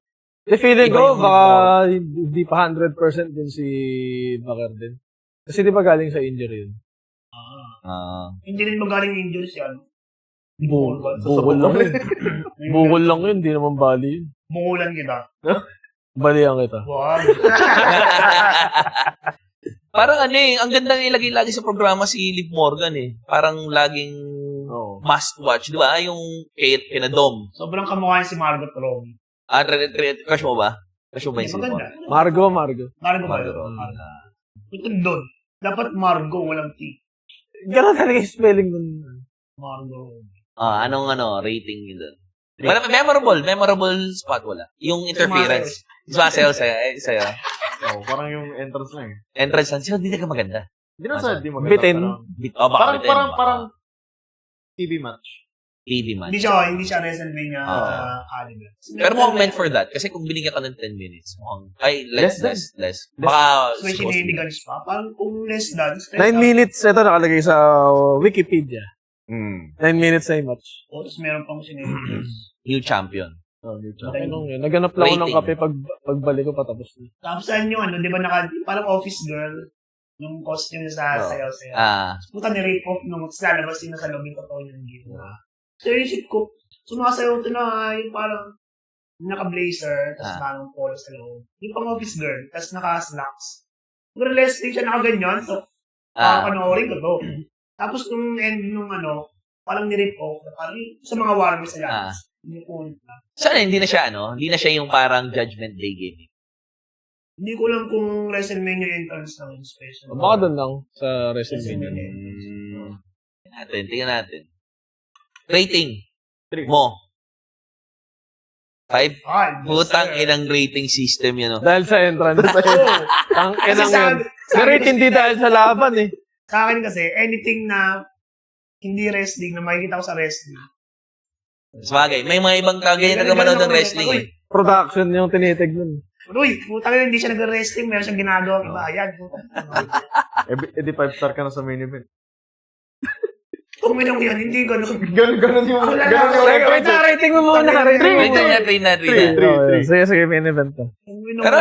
feeling Iba ko, yung baka hindi pa 100% din si Bakar din. Kasi di ba galing sa injury yun? Hindi rin magaling injury si Bukol lang yun. Bukol lang yun, di naman bali yun. Bungulan kita. Balihan kita. Wag. parang ang ganda nga ilagay lagi sa programa si Liv Morgan eh. Parang laging must watch, di ba? Yung kay Dom. Sobrang kamukha niya si Margot Robbie. Crush mo ba? Kasi ba yung Maganda. sinipo? Margo. Margo ba Margo. yun? Ito doon. Dapat Margo, walang T. Ganun talaga yung spelling nun. Margo. Anong rating nyo doon? Wala, memorable spot wala. Yung interference. Sumasayaw sa'yo. Parang yung entrance lang eh. Entrance lang. Sino, di na ka maganda. Hindi na sa di maganda. Bitin. Pero Baka bitin. parang TV match. TV match. Hindi siya WrestleMania caliber. Pero mukhang meant for that. Kasi kung binigyan ka ng 10 minutes, mukhang, less. Baka, May shinigans pa. Parang kung less than, 9 minutes, ito nakalagay sa Wikipedia. 9 minutes na yung match. Tapos meron pang shinigans. new champion. Anong yun? Naganap lang ako ng Rating. kape pagbalik ko patapos na. Tapos saan yung di ba parang office girl, yung costume sa sayaw-sayaw. Puta ni-rape off nung lalabas yun na sa loob yung totoo yung game. So isip ko, sumasayaw ito na yung parang naka-blazer, tapos parang polo sa loob. Yung pang office girl, tapos naka-slacks. Nag-wrestling siya nakaganyan, so panoorin ko to. Tapos nung end nung parang ni-rape off, parang sa mga warmers sa labas. Hindi ko Sana hindi na siya yung parang Judgment Day game. Hindi ko alam kung WrestleMania entrance lang yung special. Baka doon lang sa WrestleMania. Tingnan natin. Rating mo. 5? Putang inang rating system yun. Dahil sa entrance. Ang inang Kasi yun. Pero hindi dahil sa laban eh. Sa akin kasi, anything na hindi wrestling, na makikita ko sa wrestling. Sabagay, may mga ibang kagaya na manood ng wrestling eh. Production yung tinitig nun. Uy, putang ina, hindi siya nag-wrestling, meron siyang ginagawa iba. Ayan, putang ina. Di 5-star ka na sa main event. Kung minong yan, hindi ganun. Ganun yung Wait na, rating mo muna. Rating mo muna. Rating na. Sige, main event to. Pero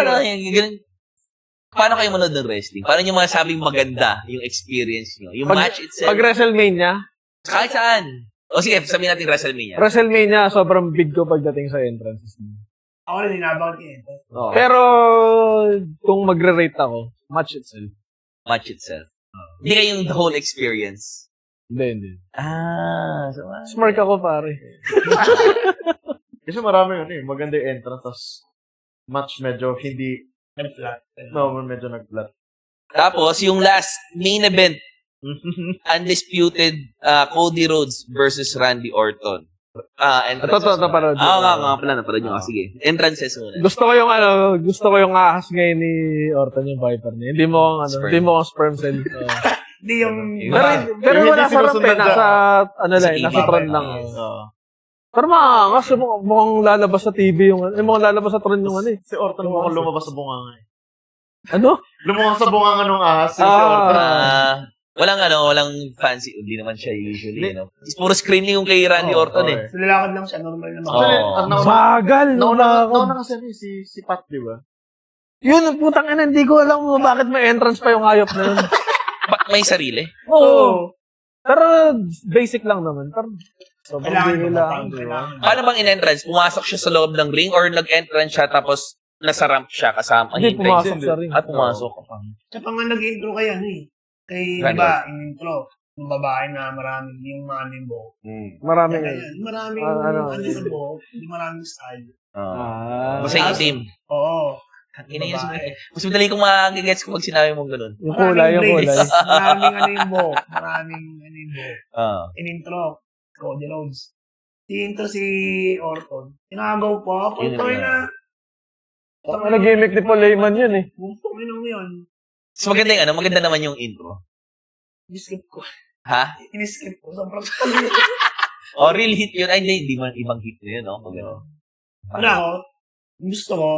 paano kayo manood ng wrestling? Paano nyo masabing maganda yung experience nyo? Yung match itself? Pag WrestleMania, Kahit saan. O sige, sabihin natin WrestleMania, sobrang big ko pagdating sa entrances. Ako rin, inabangan ko yun. Pero, kung magre-rate ako, match itself. Match itself. Hindi kayo yung the whole experience. Hindi. So, Smart ako, pare. Kasi marami maganda yung entrance, tapos match medyo hindi, Nag-flat. medyo nag-flat. Tapos, yung last main event, undisputed Cody Rhodes versus Randy Orton. Entrances. Ito, parod. Nga pala, naparod nyo. Sige, entrances muna. Gusto ko yung ahas ngayon ni Orton yung Viper niya. Hindi mo ang sperm cell. Hindi yung... Pero Yung wala hindi sa ramp sinusunod nasa, Sa nasa TV. tron lang. Oo. Pero maangas, mukhang lalabas sa TV mukhang lalabas sa tron yung Si Orton mukhang lumabas sa bunganga eh. Ano? Lumabas sa bunganga nung ahas si Orton. Walang fancy. Hindi naman siya usually. Puro screen yung kay Randy Orton eh. Lalakad lang siya, normal naman. Bagal. Nauna kasi si Pat, di ba? Yun, ang putang ina, hindi ko alam mo bakit may entrance pa yung hayop na yun. May sarili? Oo. Pero basic lang naman. Pero sobrang Kailangan bigay lang. Paano bang in-entrance? Pumasok siya sa loob ng ring or nag-entrance siya tapos nasa ramp siya kasama? Hindi, pumasok sa ring. At pumasok ka pa. Siya pa nga nag-intro kay Kay, Randy diba, yung intro, yung babae na maraming, yung maraming buhok. Maraming Maraming, sa buhok, yung maraming style. Basta yung team. Oo. Mas madali kong magigets kung pag sinabi mong ganun. Yung kulay. Maraming yung buhok. Maraming yung buhok. In-intro, Cody Rhodes. Si-intro si Orton. Tinagaw pa. Pagkakay na. Nag-gimmick ni Paul Heyman yun eh. Bumpong yun yun. So maganda naman yung intro. In-skip ko. Ha? In-skip ko. Sobrang Real hit yun. Ay, hindi man ibang hit na yun, no? ako, gusto ko,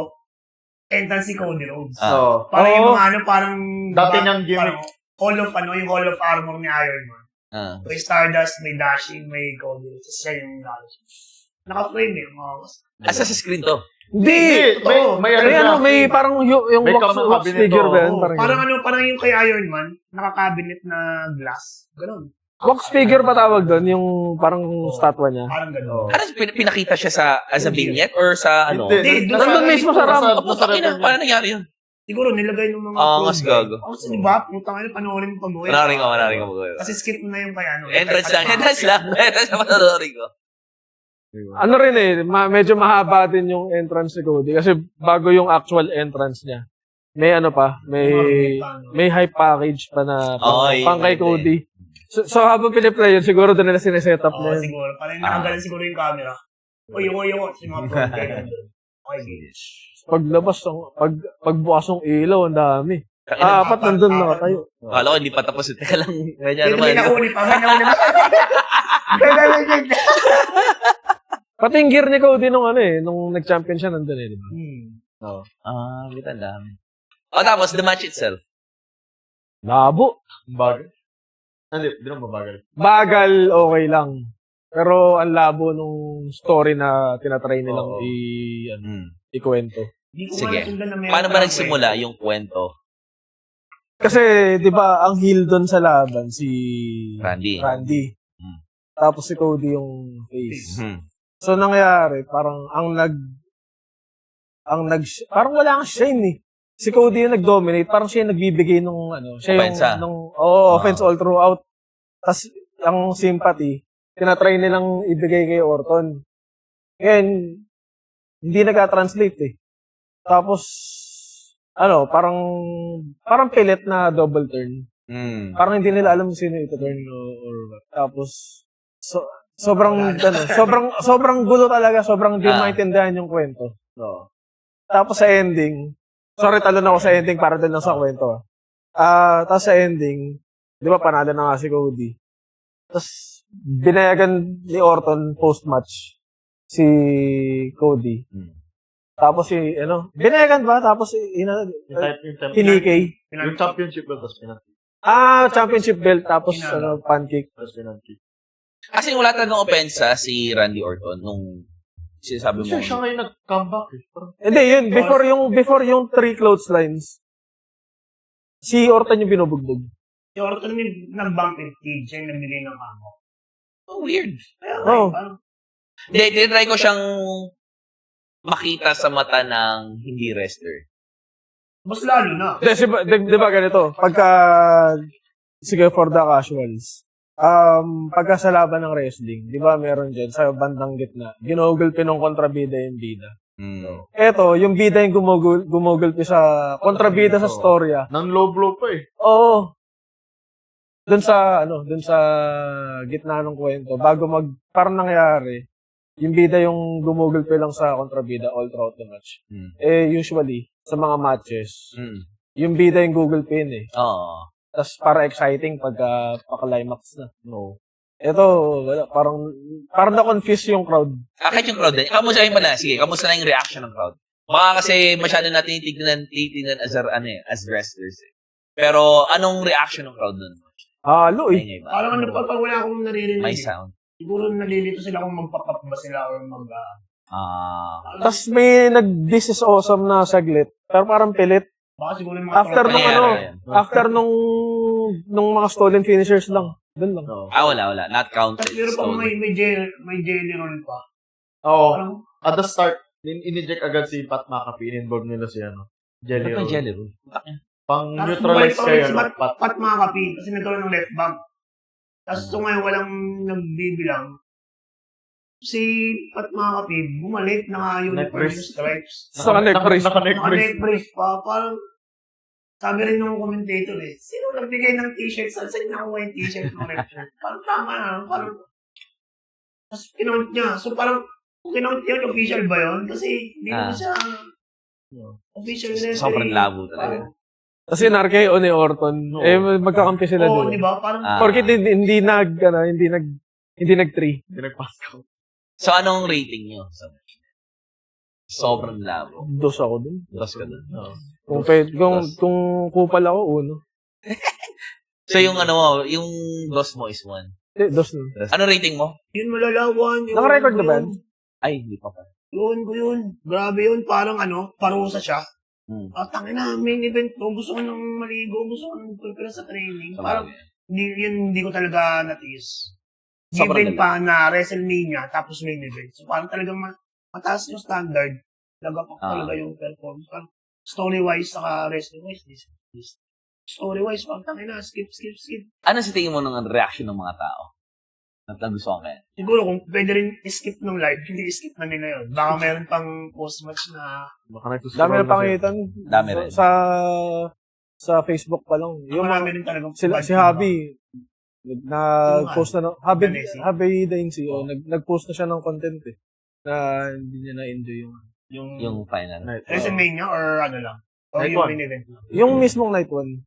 entrance si Cody Rhodes. Parang yung mga parang... Dati niyang gimmick. Yung Hall of Armor ni Iron Man. May Stardust, may Dashing, may Cody Rhodes. Tapos siya yung Dashing. Naka-frame eh. Asa sa screen to? Hindi! May parang yung wax figure ba yun? Parang yung kay Iron Man, naka-cabinet na glass. Ganon. Wax figure pa tawag doon, yung parang statwa niya. Parang ganon. Ano, pinakita siya as a vignette or sa ano? Hindi, nandun mismo sa ramp. Paano nangyari yun? Siguro nilagay ng mga Mas gago. Kasi diba, putang ina, panoorin mo pag-uwi. Panoorin ko. Kasi skip mo na yung kay Entrance lang. Panoorin ko. Diba? Ano rin medyo mahaba din yung entrance ni Cody kasi bago yung actual entrance niya. May ano pa, may hype package pa na pang kay Cody. So habang piniplay yun, siguro doon nila sineset up na yun. Siguro. Parang nakagalan siguro yung camera. Yung mga project. Okay, Paglabas, pagbukas ng ilaw, ang dami. Apat nandun na tayo. Akala ko hindi pa tapos. Teka lang. May nauli pa. Pati yung gear ni Cody nung nag-champion siya nandun di ba? Oo. Kita lang. Tapos the match itself. Labo. Bagal. Hindi naman mabagal. Bagal, okay lang. Pero ang labo nung story na tinatry nilang ikwento. Sige. Paano ba nagsimula yung kwento? Kasi, di ba, ang heel doon sa laban, si Randy. Tapos si Cody yung face. So, nangyari, parang parang wala kang shine Si Cody yung nag-dominate, parang siya yung nagbibigay nung, siya yung, offense all throughout. Tapos, ang sympathy, tinatry nilang ibigay kay Orton. Ngayon, hindi nag-translate Tapos, parang pilit na double turn. Parang hindi nila alam sino ito turn or what. Tapos, sobrang gulo talaga, sobrang di maintindihan yung kwento. Oo. Tapos sa ending, sorry, talon ako sa ending para din lang sa kwento. Tapos sa ending, di ba panalo na nga si Cody. Tapos, binayagan ni Orton post-match si Cody. Tapos binayagan ba? Tapos, hinikay. Yung championship belt, tapos pinanty. Championship belt, tapos pancake. Tapos pinanty. Kasi wala talagang opensa si Randy Orton nung sinasabi mo. Siya ngayon nag-comeback Hindi, yun. Before yung 3 clotheslines, si Orton yung binubugbog. Si Orton yung nag-bump and cage, siya yung nagbigay ng kamo. Weird. Oh. Hindi, tinry ko siyang makita sa mata ng hindi wrestler. Mas lalo na. Di ba ganito? Sige, for the casuals. Pagka sa laban ng wrestling, di ba meron dyan sa bandang gitna, ginugulpi ng kontrabida yung bida. Eto, yung bida yung gumugulpi sa kontrabida sa storya. Nang low blow pa Oo. Doon sa gitna ng kwento, parang nangyari, yung bida yung gumugulpi lang sa kontrabida all throughout the match. Usually, sa mga matches, yung bida yung gugulpin Oo. Tapos para exciting pagka pa-climax na. No. Ito, wala, parang na-confuse yung crowd. Kahit yung crowd din. Kamusta yung pala? Sige, kamusta na yung reaction ng crowd? Baka kasi masyado natin titignan as wrestlers. Pero anong reaction ng crowd nun? Halo Parang pag wala akong naririnig. May sound. Siguro nalilito sila kung magpapap ba sila or Tapos may nag-this is awesome na saglit. Pero parang pilit. Baka siguro yung mga After nung mga stolen finishers lang. Doon lang. Wala. Not counted. Tapos meron pang may jelly roll pa. Oo. At the start, in-inject agad si Pat McAfee. In-involve nila si Jelly Roll. Jelly Roll? Pang-neutralize kayo. Pat McAfee kasi nagkaroon ng left bump. Tapos ngayon walang nagbibilang. Si Pat McAfee, bumalik na yung first stripes. Naka-neck brace. Naka-neck brace pa. Parang, sabi rin ng commentator sino nagbigay ng t-shirt? Saan nakuha yung t-shirt ng red shirt? Parang tama na. Parang, tapos kinount niya. So parang, kung kinount niya, official ba yun? Kasi hindi mo siya official referee. Sobrang labo talaga. Kasi RKO ni Orton, magkakampi sila doon. Di ba? Parang, Porque hindi nag-3. Hindi nag-pass count. So, anong rating nyo? Sobrang labo. 2 ako dun. 2 ka dun. Kung kupal ako, 1. So, yung yung 2 mo is 1. 2 na. Ano rating mo? yun malalawan. Naka-record na ba? Ay, hindi pa pa. Yun. Grabe yun. Parang parusa siya. Tangin na, main event to. Gusto ko nang maligo. Gusto ko nang prepare sa training. Parang, hindi ko talaga natiis. Given pa na WrestleMania, tapos main event. So, parang talagang mataas yung standard. Talaga yung performance. Parang, story-wise, saka wrestling-wise, story-wise, parang tangin na, skip. Ano sa tingin mo ng reaction ng mga tao? At nagustuhan ko yan. Siguro kung pwede rin skip nung live, hindi skip na nila yun. Baka meron pang post-match na Baka nagsuscroll Dami na na pangitan. Dami rin. Sa Facebook pa lang. yung marami rin talagang Si Javi, nag-post na, Danesi. Javi Dainzi, nag-post na siya ng content eh. Na hindi niya na-enjoy yung Yung final. Night. WrestleMania or ano lang. O Night yung one. main event lang. yung mismong night one.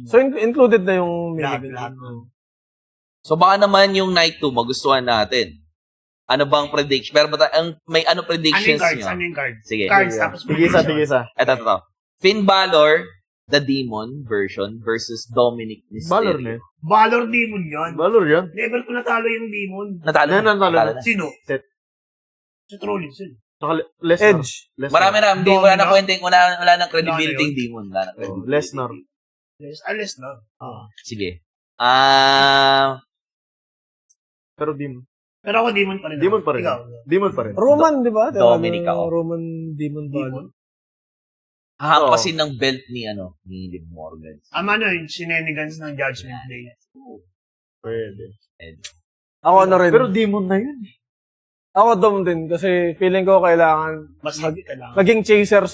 So, included na yung main Lahat, event. lahat. So baka naman yung night 2 magustuhan natin. Ano bang prediction? Pero may Ano yung predictions cards? nyo? Ano yung cards? Sige. Cards tapos Tigisa. Ito. Finn Balor, the Demon version versus Dominic Mysterio. Balor na yun. Valor Demon yun. Valor yan. Never ko natalo yung Demon. Natalo. Natalo na. Sino? Seth. Si Rollins yun. Saka Lesnar. Edge. Lesnar. Marami na. Hindi, wala na kwenteng, wala nang credibility Wala na yung Demon. Wala na credibility. Lesnar. Lesnar. Sige. Pero Demon. Pero ako Demon pa rin. Demon pa rin. Ikaw. Demon pa rin. Roman, di ba? Dominic ako. Roman Demon Demon. Balor. Hahampasin ng belt ni Liv Morgan. Ano yun, shenanigans ng Judgment Day. Pwede. Ako ano rin. Pero Demon na yun. Ako Dom din kasi feeling ko kailangan Mas ka lang. maging chaser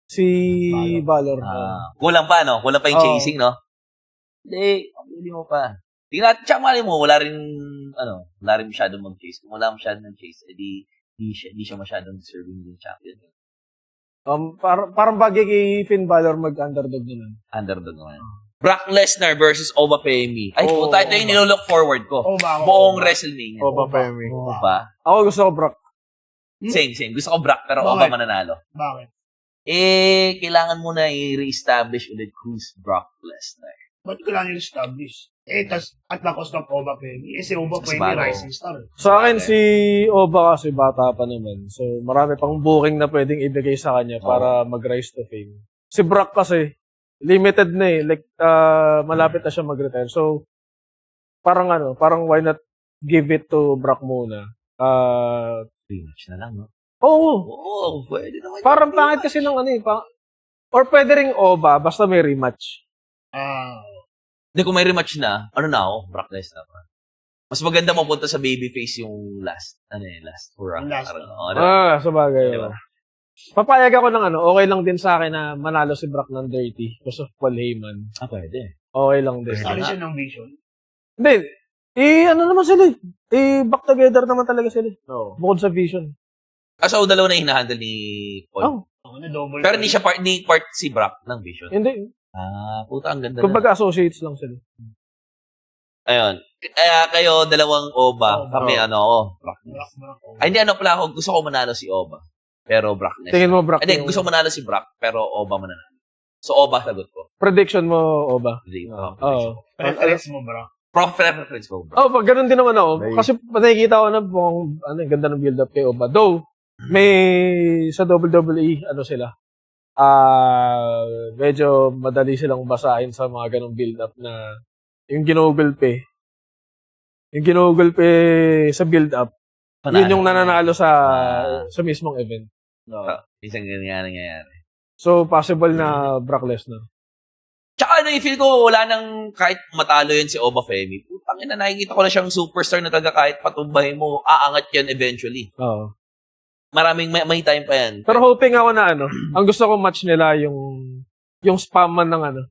si Balor. Kulang pa, no? Kulang pa yung Oo. chasing, no? Hindi mo pa. Tingnan natin, tsaka mali mo, wala rin masyadong mag-chase. Kung wala masyadong mag-chase, edi di siya masyadong deserving yung champion. Parang bagay kay Finn Balor mag-underdog naman. Underdog naman. Brock Lesnar versus Oba Femi. Ay, Oh, puta, ito yung nilook forward ko. Oba. Buong WrestleMania. O ba pa yun? Oba. Ako gusto ko Brock. Same. Gusto ko Brock, pero Bakit? Oba mananalo. Bakit? Kailangan mo na i-reestablish ulit who's Brock Lesnar. Ba't kailangan yung establish? Tas at the cost of Oba Femi. Si Oba Mas Femi bago. rising star. Sa akin, si Oba kasi bata pa naman. So, marami pang booking na pwedeng ibigay sa kanya para mag-rise to fame. Si Brock kasi, limited na eh. Like, malapit na siya mag-retire. So, parang why not give it to Brock muna? Rematch na lang, no? Oo. Oo, pwede naman. Parang pangit kasi ng or pwede ring Oba, basta may rematch. Hindi, kung may rematch na, Brock Lesnar pa. Mas maganda mapunta sa babyface yung last hurrah. Yung last. Sa bagay. Diba? Papayag ako ng okay lang din sa akin na manalo si Brock ng dirty because of Paul Heyman. Pwede. Okay lang din. Sali siya ng vision. Hindi. Naman sila eh. Back together naman talaga sila. No. Bukod sa vision. So, dalawa na hinahandle ni Paul. Oh. Double. Pero hindi siya part si Brock ng Vision. Hindi. Puta, ang ganda Kumbaga associates lang sila. Ayun. Kayo, dalawang Oba. Kami, Brock. Ay, hindi, pala ako. Gusto ko manalo si Oba. Pero Brock Lesnar. Tingin mo Brock. Hindi, gusto ko manalo si Brock, pero Oba mananalo. So, Oba sagot ko. Prediction mo, Oba. Hindi, Oo. Preference mo, bro. preference ko, bro. Oh, pag ganun din naman ako. May- Kasi nakikita ko na ganda ng build-up kay Oba. Though, may sa WWE, sila. Medyo madali silang basahin sa mga ganong build-up na yung ginugulpe. Yung ginugulpe sa build-up, yun yung nananalo sa mismong event. Isang nangyari. So, possible na Brock Lesnar. Tsaka i-feel ko wala nang kahit matalo yun si Oba Femi. Putang ina, nakikita ko na siyang superstar na taga kahit patumbahin mo, aangat yan eventually. Oo. Maraming may time pa yan. Pero hoping ako na ang gusto ko match nila yung spamman ng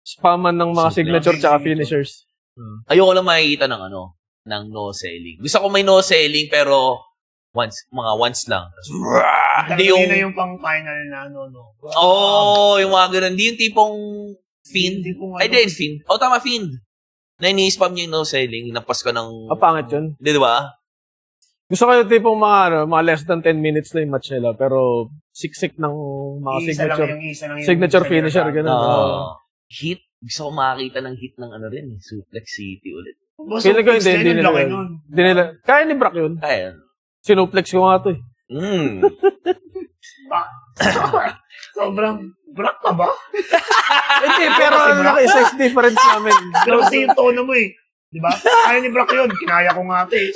spamman ng mga Suplex. signature tsaka finishers. Ayoko lang makikita ng ng no selling. Gusto ko may no selling pero mga once lang. Hindi yung na yung pang final na yung mga ganun. Hindi yung tipong Fiend. Ay, di, Fiend. Tama, Fiend. Na ini-spam niya yung no selling. Napas ka ng... Pangit yun. Di ba? Gusto ko yung tipong mga less than 10 minutes na yung match nila pero siksik ng mga signature finisher ganun. Hit. Gusto ko makakita ng hit ng Suplex City ulit. Feeling ko hindi nila. Kaya ni Brock yun. Kaya. Sinuplex ko nga to eh. Sobrang Brock ka ba? Hindi, pero size difference namin. Pero kasi yung tono mo eh. Di ba? Kaya ni Brock yun. Kinaya ko nga ito eh.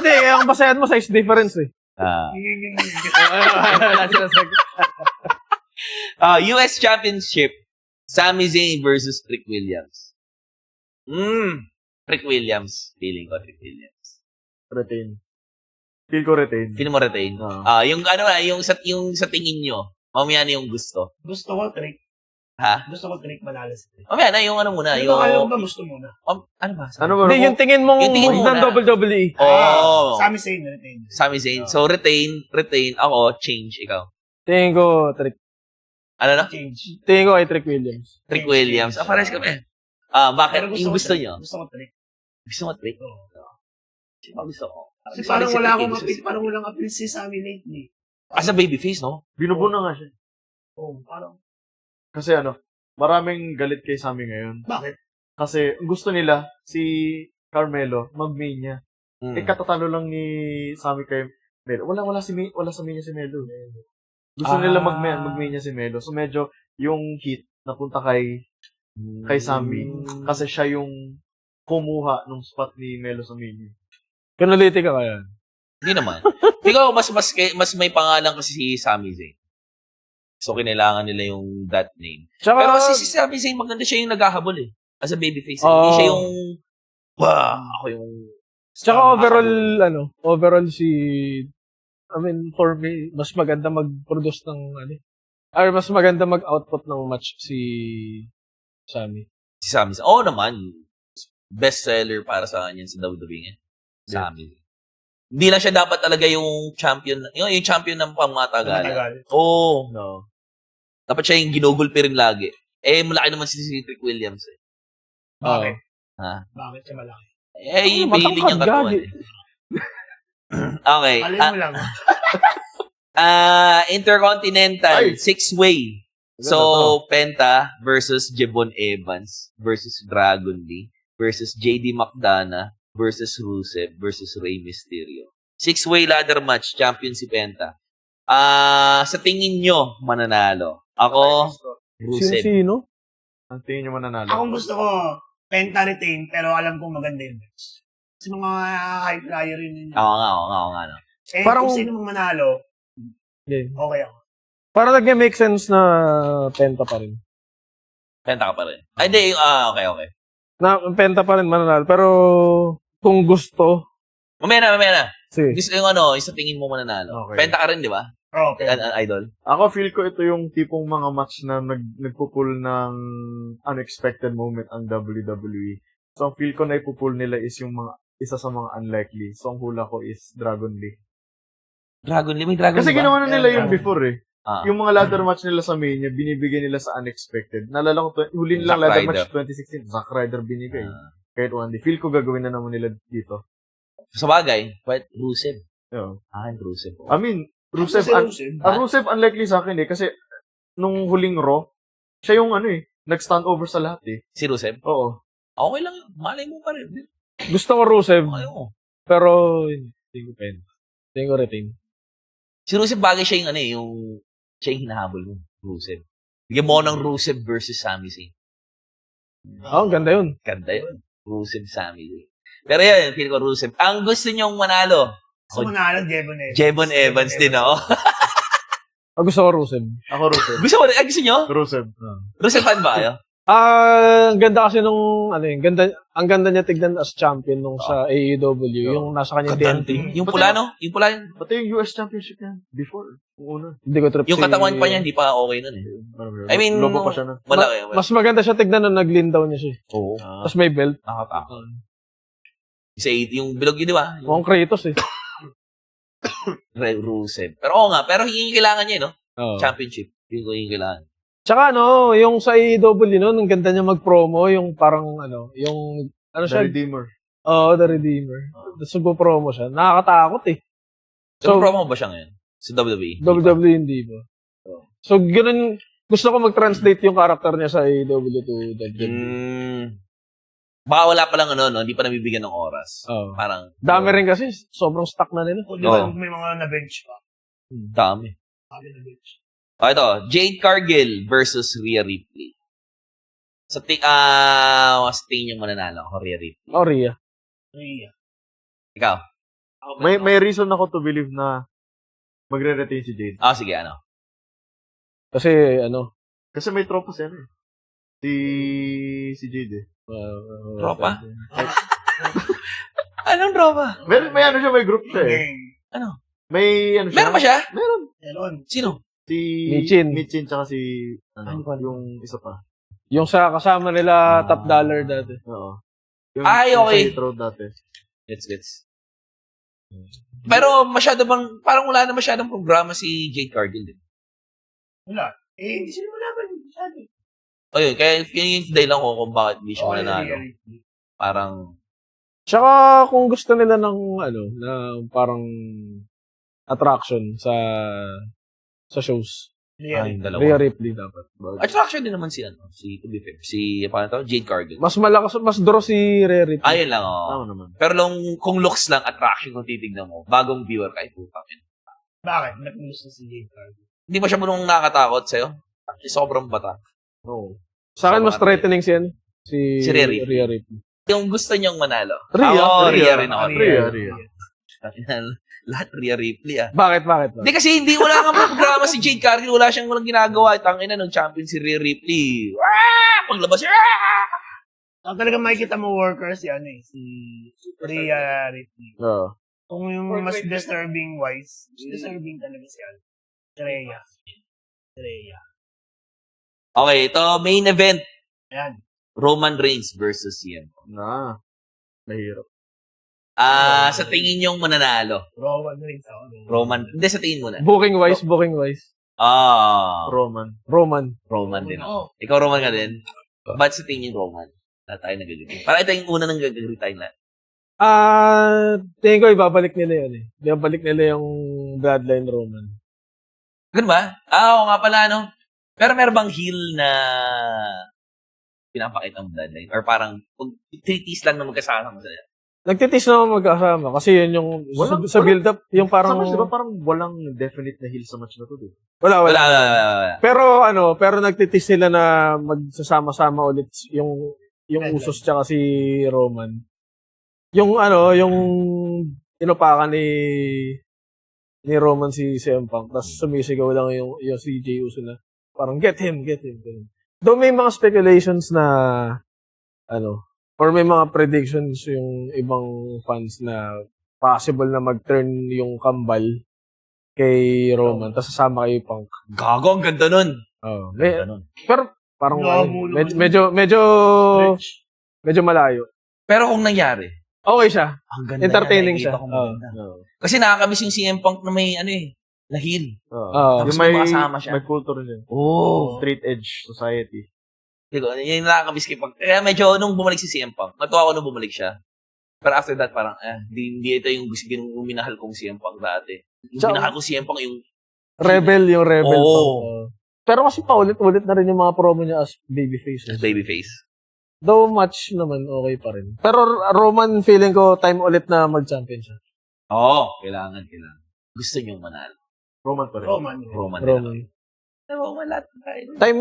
Hindi, ang basayan mo size difference eh. US Championship. Sami Zayn versus Trick Williams. Trick Williams. Feeling ko, Trick Williams. Retain. Feel ko retain. Feel mo retain? Oo. Yung sa tingin nyo, mamaya na yung gusto. Gusto ko trick. Ha? Gusto ko trick manalo sa trick. Mamaya na yung ano muna. Ano Yung, alam ba gusto muna? ano ba? Ano ba? Hindi, yung tingin mong Yung tingin mo ng na. WWE. Oh. Sami Zayn, retain. Sami Zayn. So, retain. Ako, change. Ikaw. Tingin ko, Ano na? Change. tingin ko kay Trick Williams. Trick Williams. Pares kami. Bakit? Pero Yung ko gusto trick. nyo? Gusto ko trick. Gusto mo trick? Oo. Sino ba gusto ko? Kasi Gusto ko parang si wala Trick, akong gusto appeal, si- parang walang appeal si Sami lately. As a babyface, no? Binubo na nga siya. Oo, parang, Kasi maraming galit kay Sammy ngayon. bakit? Kasi gusto nila si Carmelo mag-mania. Mm. Katatalo lang ni Sammy kay Melo. Wala sa Mania si Melo. Gusto nila mag-mania si Melo. So medyo yung heat napunta kay Sammy kasi siya yung kumuha nung spot ni Melo sa Mania. Kanuliti ka kaya? Hindi naman. Ikaw, mas may pangalan kasi si Sami Zayn. So, kinailangan nila yung that name. Tsaka, Pero kasi si Sami Zayn, maganda siya yung naghahabol eh. As a babyface. Hindi siya yung, ako yung... tsaka overall I mean, for me, mas maganda mag-produce ng, mas maganda mag-output ng match si Sami. Si Sami Zayn. Oo naman. Best seller para sa kanya sa WWE eh. Sami Zayn. Hindi lang siya dapat talaga yung champion, yung champion ng pangmatagalan. Matagal. Oo. No. Dapat siya yung ginugulpi rin lagi. Malaki naman si Trick Williams eh. Bakit? Ha? Bakit siya malaki? Yung mahilig niyang katuan eh. Okay. Alin mo lang. Intercontinental, Ay. 6-way. So, Penta versus Jebon Evans versus Dragon Lee versus JD McDonough versus Rusev versus Rey Mysterio. 6-way ladder match, champion si Penta. Sa tingin nyo, mananalo? Ako, Rusev. Sino? Ang tingin niyo mananalo? Ako gusto ko, Penta retain, pero alam kong maganda yung match. Kasi mga high flyer yun yun. Oo nga. No? Parang, kung sino mang manalo, Yeah. okay ako. Parang nag-make sense na Penta pa rin. Penta ka pa rin. Ay, hindi. Okay. Na Penta pa rin mananalo. Pero kung gusto, Mamaya na. sige. Gusto yung sa tingin mo mananalo. Okay. Penta ka rin, di ba? Okay. Idol. Ako feel ko ito yung tipong mga match na nagpo-pull ng unexpected moment ang WWE. So ang feel ko na ipo-pull nila is yung isa sa mga unlikely. So ang hula ko is Dragon Lee. Dragon Lee, may Dragon Kasi Lee ba? ginawa na nila Yeah, yung Dragon. before eh. Yung Yung mga ladder match nila sa Mania, binibigay nila sa unexpected. Nalala ko, huli nilang Zack ladder Ryder. match 2016, Zack Ryder binigay. Kahit one day. Feel ko gagawin na naman nila dito. sa bagay, but Rusev. Yeah. Rusev. I mean, Rusev, Rusev. Rusev unlikely sa akin eh. Kasi nung huling Raw, siya yung nag-stand over sa lahat eh. Si Rusev? Oo. Okay lang yun. Malay mo pa rin. Gusto ko Rusev, Okay mo. pero hindi ko Penta. Hindi ko retain. Si Rusev bagay siya yung siya yung hinahabol mo. Rusev. Bigyan mo ng Rusev versus Sami Zayn. Ang ganda yun. Ganda yun. Rusev, Sami Zayn. Pero yan, feel ko Rusev. Ang gusto niyong manalo, So, manalo, Jebon Evans. Jebon Evans din ako. Gusto ko Rusev. Ako Rusev. Gusto mo rin? Gusto niyo? Rusev. Rusev fan ba kayo? Ang ganda kasi nung, ang ganda niya tignan as champion nung sa AEW, yung nasa kanya TNT. Yung pula, no? Yung pula yun. Pati yung US Championship niya. Before. Yung una. Hindi ko trip Yung katawan pa niya, hindi pa okay nun eh. I mean, Lobo pa siya na. Malaki. Mas maganda siya tignan nung nag-lean down niya siya. Oo. Tapos may belt. Nakatakot. Yung bilog yun, di ba? Mukhang Kratos eh. Rusev. Pero oo nga, pero yung kailangan niya, no? Oo. Championship. Yung kailangan. Tsaka yung sa AEW nun, ang ganda niya mag-promo, yung parang yung, The siya? Redeemer. Oo, The Redeemer. Tapos nagpo-promo siya. Nakakatakot eh. So, So, promo ba siya ngayon? Sa WWE? WWE hindi ba? So, ganun, gusto ko mag-translate yung character niya sa AEW to WWE. Baka wala pa lang no? Hindi pa nabibigyan ng oras. Oo. Parang, Dami rin kasi, sobrang stuck na nila. O, di ba, Oo. may mga na-bench pa. dami. Sabi na-bench. Ito, Jade Cargill versus Rhea Ripley. Sa tingin yung mananalo ako, Rhea Ripley. Oh, Rhea. Rhea. Ikaw? Ako ba? May reason ako to believe na magre-retain si Jade. Sige, Kasi, Kasi may tropa siya eh. Si Jade eh. Tropa? Anong drama? May ano siya, may group siya eh. Gang. Ano? May ano siya. Meron ba siya? Meron. Meron. Sino? Si Michin tsaka si yung isa pa. Yung sa kasama nila top dollar dati. Oo. Yung, Ay, yung okay. sa Heathrow dati. Gets. Pero masyado bang, parang wala na masyadong programa si Jade Cargill din. Wala. Hindi sila malaban. Masyado. Ayun, kaya yun yung dahilan ko kung bakit hindi siya mananalo. Parang, Tsaka kung gusto nila ng na parang attraction sa shows. ay, yung Rhea dalawa. Ripley dapat. Attraction din naman si, to be fair, paano to? Jade Cargill. Mas malakas, mas draw si Rhea Ripley. Ayun lang, Tama naman. Pero kung looks lang, attraction kung titignan mo, bagong viewer kahit putang ina. Bakit? Napinulis na si Jade Cargill. Hindi ba siya munong nakakatakot sa'yo? Sobrang bata. Oo. Sa akin, mas threatening si Si Rhea Ripley. Rhea Ripley. Yung gusto niyang manalo. Rhea? Ako, Rhea. Rhea rin ako. Rhea. Lahat Rhea Ripley Bakit? Hindi kasi wala nga programa si Jade Cargill, walang ginagawa. Tangina nung champion si Rhea Ripley. Paglabas siya. Ang talaga makikita mo worker si si Rhea Ripley. Oo. Kung yung mas disturbing wise, disturbing talaga si Rhea. Okay, ito main event. Ayan. Roman Reigns versus CM Punk. Mahirap. Sa tingin niyong mananalo? Roman Reigns ako. Roman, hindi sa tingin muna. Booking wise. Roman. Roman din ako. Ikaw Roman ka din? Ba't sa tingin Roman? Lahat tayo nag-agree. Para ito yung una nang nag-agree tayo lahat. Tingin ko ibabalik nila yun eh. Ibabalik nila yung Bloodline Roman. Ganun ba? Oo nga pala, no? Pero meron bang heel na pinapakita ang Bloodline? Or parang, tinitis lang na magkasama sa Nagtitis naman magkasama kasi yun yung sa build-up, yung parang... Sa match, diba parang walang definite na heel sa match na to, di? Wala. Wala. Pero nagtitis sila na magsasama-sama ulit yung Usos tsaka si Roman. Yung inupakan ni Roman si CM Punk, tapos sumisigaw lang yung si Jey Uso na parang get him. Though may mga speculations na or may mga predictions yung ibang fans na possible na mag-turn yung kambal kay Roman, tapos sasama kay Punk. Gago, ang ganda nun. Pero parang medyo malayo. Pero kung nangyari, Okay siya. ang ganda Entertaining niya, siya. nakikita ko maganda. Kasi nakakamiss yung CM Punk na may na heel. Oo. Yung Tapos makasama siya. may culture din. Oh. Street edge society. Digo, yung nakakamiss kay Punk. Kaya medyo nung bumalik si CM Punk, natuwa ako nung bumalik siya. Pero after that, parang, hindi ito yung minahal kong CM Punk dati. Yung minahal kong CM Punk yung... Rebel. Oo. Punk. Pero kasi paulit-ulit na rin yung mga promo niya as babyface. Babyface. Though match naman, okay pa rin. Pero Roman, feeling ko, time ulit na mag-champion siya. Oo, kailangan. Gusto niyong manalo. Roman pa rin. Roman. Roman lahat tayo. Time,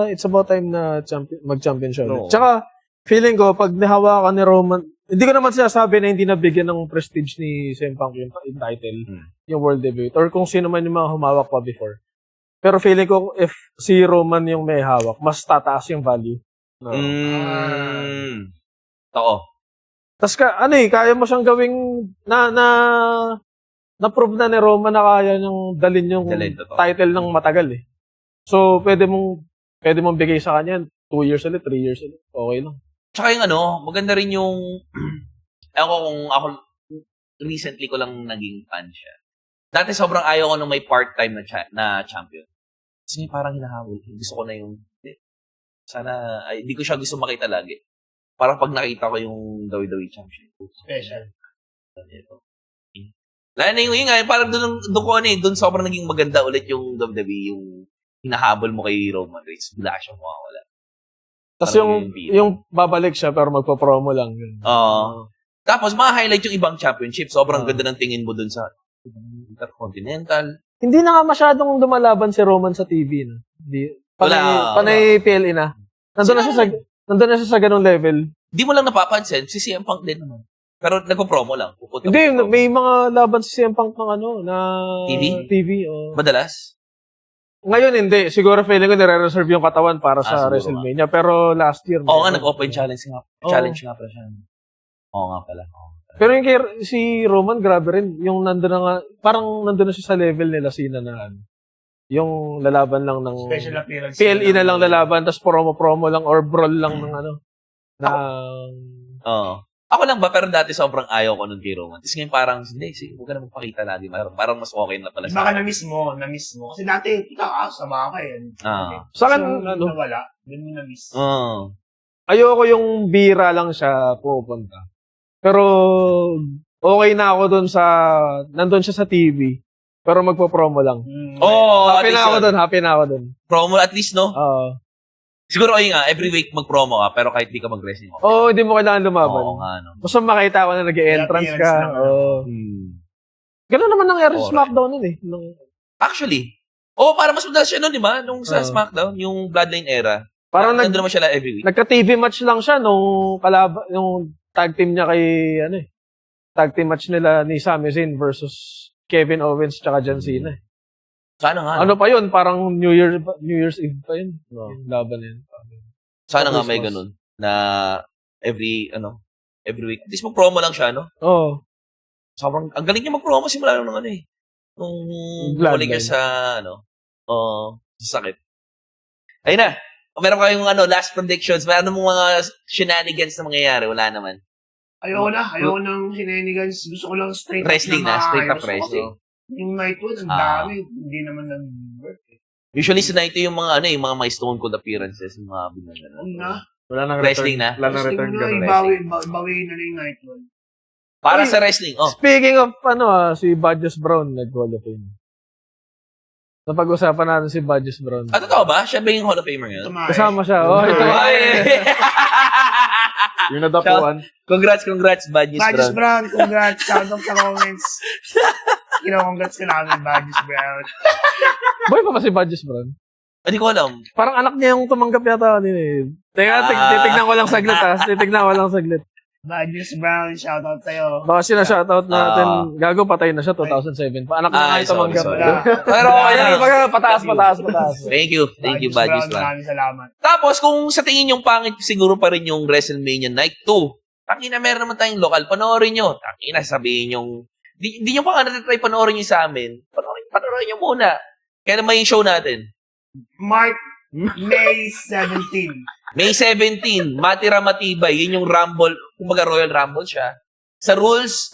it's about time na mag-champion siya ulit. No. Tsaka, feeling ko, pag nahawakan ni Roman, hindi ko naman sinasabi na hindi nabigyan ng prestige ni CM Punk yung title, yung world debut, or kung sino man yung mga humawak pa before. Pero feeling ko, if si Roman yung may hawak, mas tataas yung value. Oo. Tapos kaya mo siyang gawing na-prove na ni Roman na kaya niyang dalhin yung title ng matagal eh. So, pwede mong bigay sa kanya 2 years ulit, 3 years ulit. Okay lang. Tsaka yung maganda rin yung, ako recently ko lang naging fan siya. Dati sobrang ayaw ko nung may part-time na champion. Kasi parang hinahabol. Gusto ko na yung, sana, hindi ko siya gusto makita lagi. Parang pag nakita ko yung WWE champion. Special. Lalo na yung parang doon sobrang naging maganda ulit yung WWE, yung hinahabol mo kay Roman Reigns. Bigla siyang mawawala. Tapos yung babalik siya pero magpo-promo lang. Tapos ma-highlight yung ibang championship. Sobrang ganda ng tingin mo dun sa Intercontinental. Hindi na nga masyadong lumalaban si Roman sa TV. No? Panay PLE na. Nandun na siya sa ganung level. Di mo lang napapansin, si CM Punk din naman. Pero nagpo-promo lang. Hindi, may mga laban si CM Punk ng na TV. Madalas? Ngayon hindi. Siguro feeling ko nire-reserve yung katawan para sa WrestleMania. Pero last year. Oo nga, nag-open challenge nga. Challenge nga pala siya. Oo nga pala. Pero yung si Roman, grabe rin. Yung nandun na nga, parang nandun na siya sa level nila, Cena na ano. Yung lalaban lang ng... Special appearance. PLE na lang lalaban, tapos promo-promo lang or brawl lang ng ano. Oo. Ako lang ba, pero dati sobrang ayaw ko nun kay Roman. Tapos ngayon parang, hindi, sige, huwag ka na magpakita lagi. Parang mas okay na pala Baka sa na-miss mo. Kasi dati, sama ka eh. Sa akin, So, ano, nawala. Doon mo na-miss. Oo. ayoko yung bira lang siya pupunta. Pero, okay na ako doon nandun siya sa TV. Pero magpo-promo lang. Oo, Happy na ako doon. Promo at least, no? Oo. Siguro, ayun nga, every week mag-promo ka, pero kahit di ka mag-wrestling. Okay. Hindi mo kailangan lumaban. Oo nga, no? Basta makita ko na nag-entrance ka. Appearance lang, Ganun naman nangyari sa Alright. SmackDown nun eh. Actually, para mas madalas siya nun, di ba? Nung sa SmackDown, yung Bloodline era. Parang nandun naman siya every week. nagka-TV match lang siya nung yung tag team niya kay tag team match nila ni Sami Zayn versus Kevin Owens tsaka John Cena. Sana nga. Ano pa yun? Parang New Year's Eve pa yun. Yung laban na yun. Sana nga may Christmas. ganun na every week. At least mag-promo lang siya, no? Oo. Sobrang, ang galing niya mag-promo simula nung nung Bloodline. bumalik niya sa, sa sakit. Ayun na. Meron kayong last predictions. Meron mong mga shenanigans na mangyayari. Wala naman. Ayoko ng shenanigans. Gusto ko lang straight Wrestling na, straight up maayos. wrestling. Kasi yung night one, ang Ah. dami. Hindi naman nag-work. Usually sa night yung mga yung mga may Stone Cold appearances, yung mga binagana. Wala na. Wala nang Wrestling return. na? Wala nang Wrestling return na, ganun. ibawi na yung night one. Para Uy, sa wrestling, Speaking of, si Badges Brown, nag-Hall of Fame. Napag-usapan natin si Badges Brown. Totoo ba? Siya ba yung Hall of Famer ngayon? Kasama siya. Oh, ito. Ay! Yung nadapuan. Congrats, Badges Badges Brown. Brown, congrats. Sound of the comments. Congrats ka namin, Badges Brown. Boy pa ba si Badges Brown? Hindi ko alam. Parang anak niya yung tumanggap yata kanina eh. Teka, titignan ko lang saglit Titignan ko lang saglit. Badges Brown, shoutout sa'yo. Baka shoutout natin. Gago, patay na siya 2007 pa. Anak niya nga yung tumanggap. sorry. Wala. Pero okay lang. Pataas. Thank you, Badges Brown. Maraming salamat. Tapos, kung sa tingin yung pangit, siguro pa rin yung WrestleMania Night 2. Tangina, meron naman tayong lokal. Panoorin nyo. Tangina, sabihin yung... Di nyo pa nga natitry panoorin nyo sa amin. Panoorin nyo muna. Kaya naman yung show natin. May 17. May 17, Matira Matibay. Yun yung Rumble. Kumbaga Royal Rumble siya. Sa rules,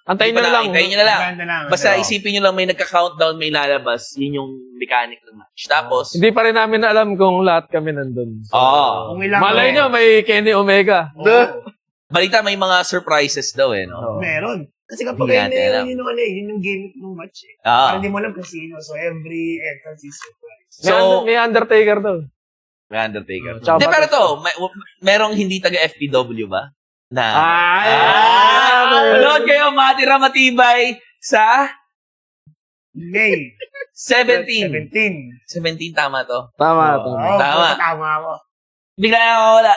Antayin nyo na lang. Antayin nyo na lang. Ganda lang. Basta isipin nyo lang may nagka-countdown, may lalabas. Yun yung mechanic ng match. Tapos, Hindi pa rin namin alam kung lahat kami nandun. So, Kung ilang malay nyo, may Kenny Omega. Oo. balita may mga surprises daw no? Meron. Kasi kapag Hindi natin alam. yun yung gimmick ng match eh. Ah. Parang hindi mo alam kung sino. So, every entrance is surprise. So, may Undertaker daw. may Undertaker. Tsaka Hindi, pero Batista. to, merong hindi taga-FPW ba? Na, Manood manood kayo, Matira Matibay sa May 17. 17. 17, tama to. Tama. Oo, Tama. tama ako. Bigla na ako wala.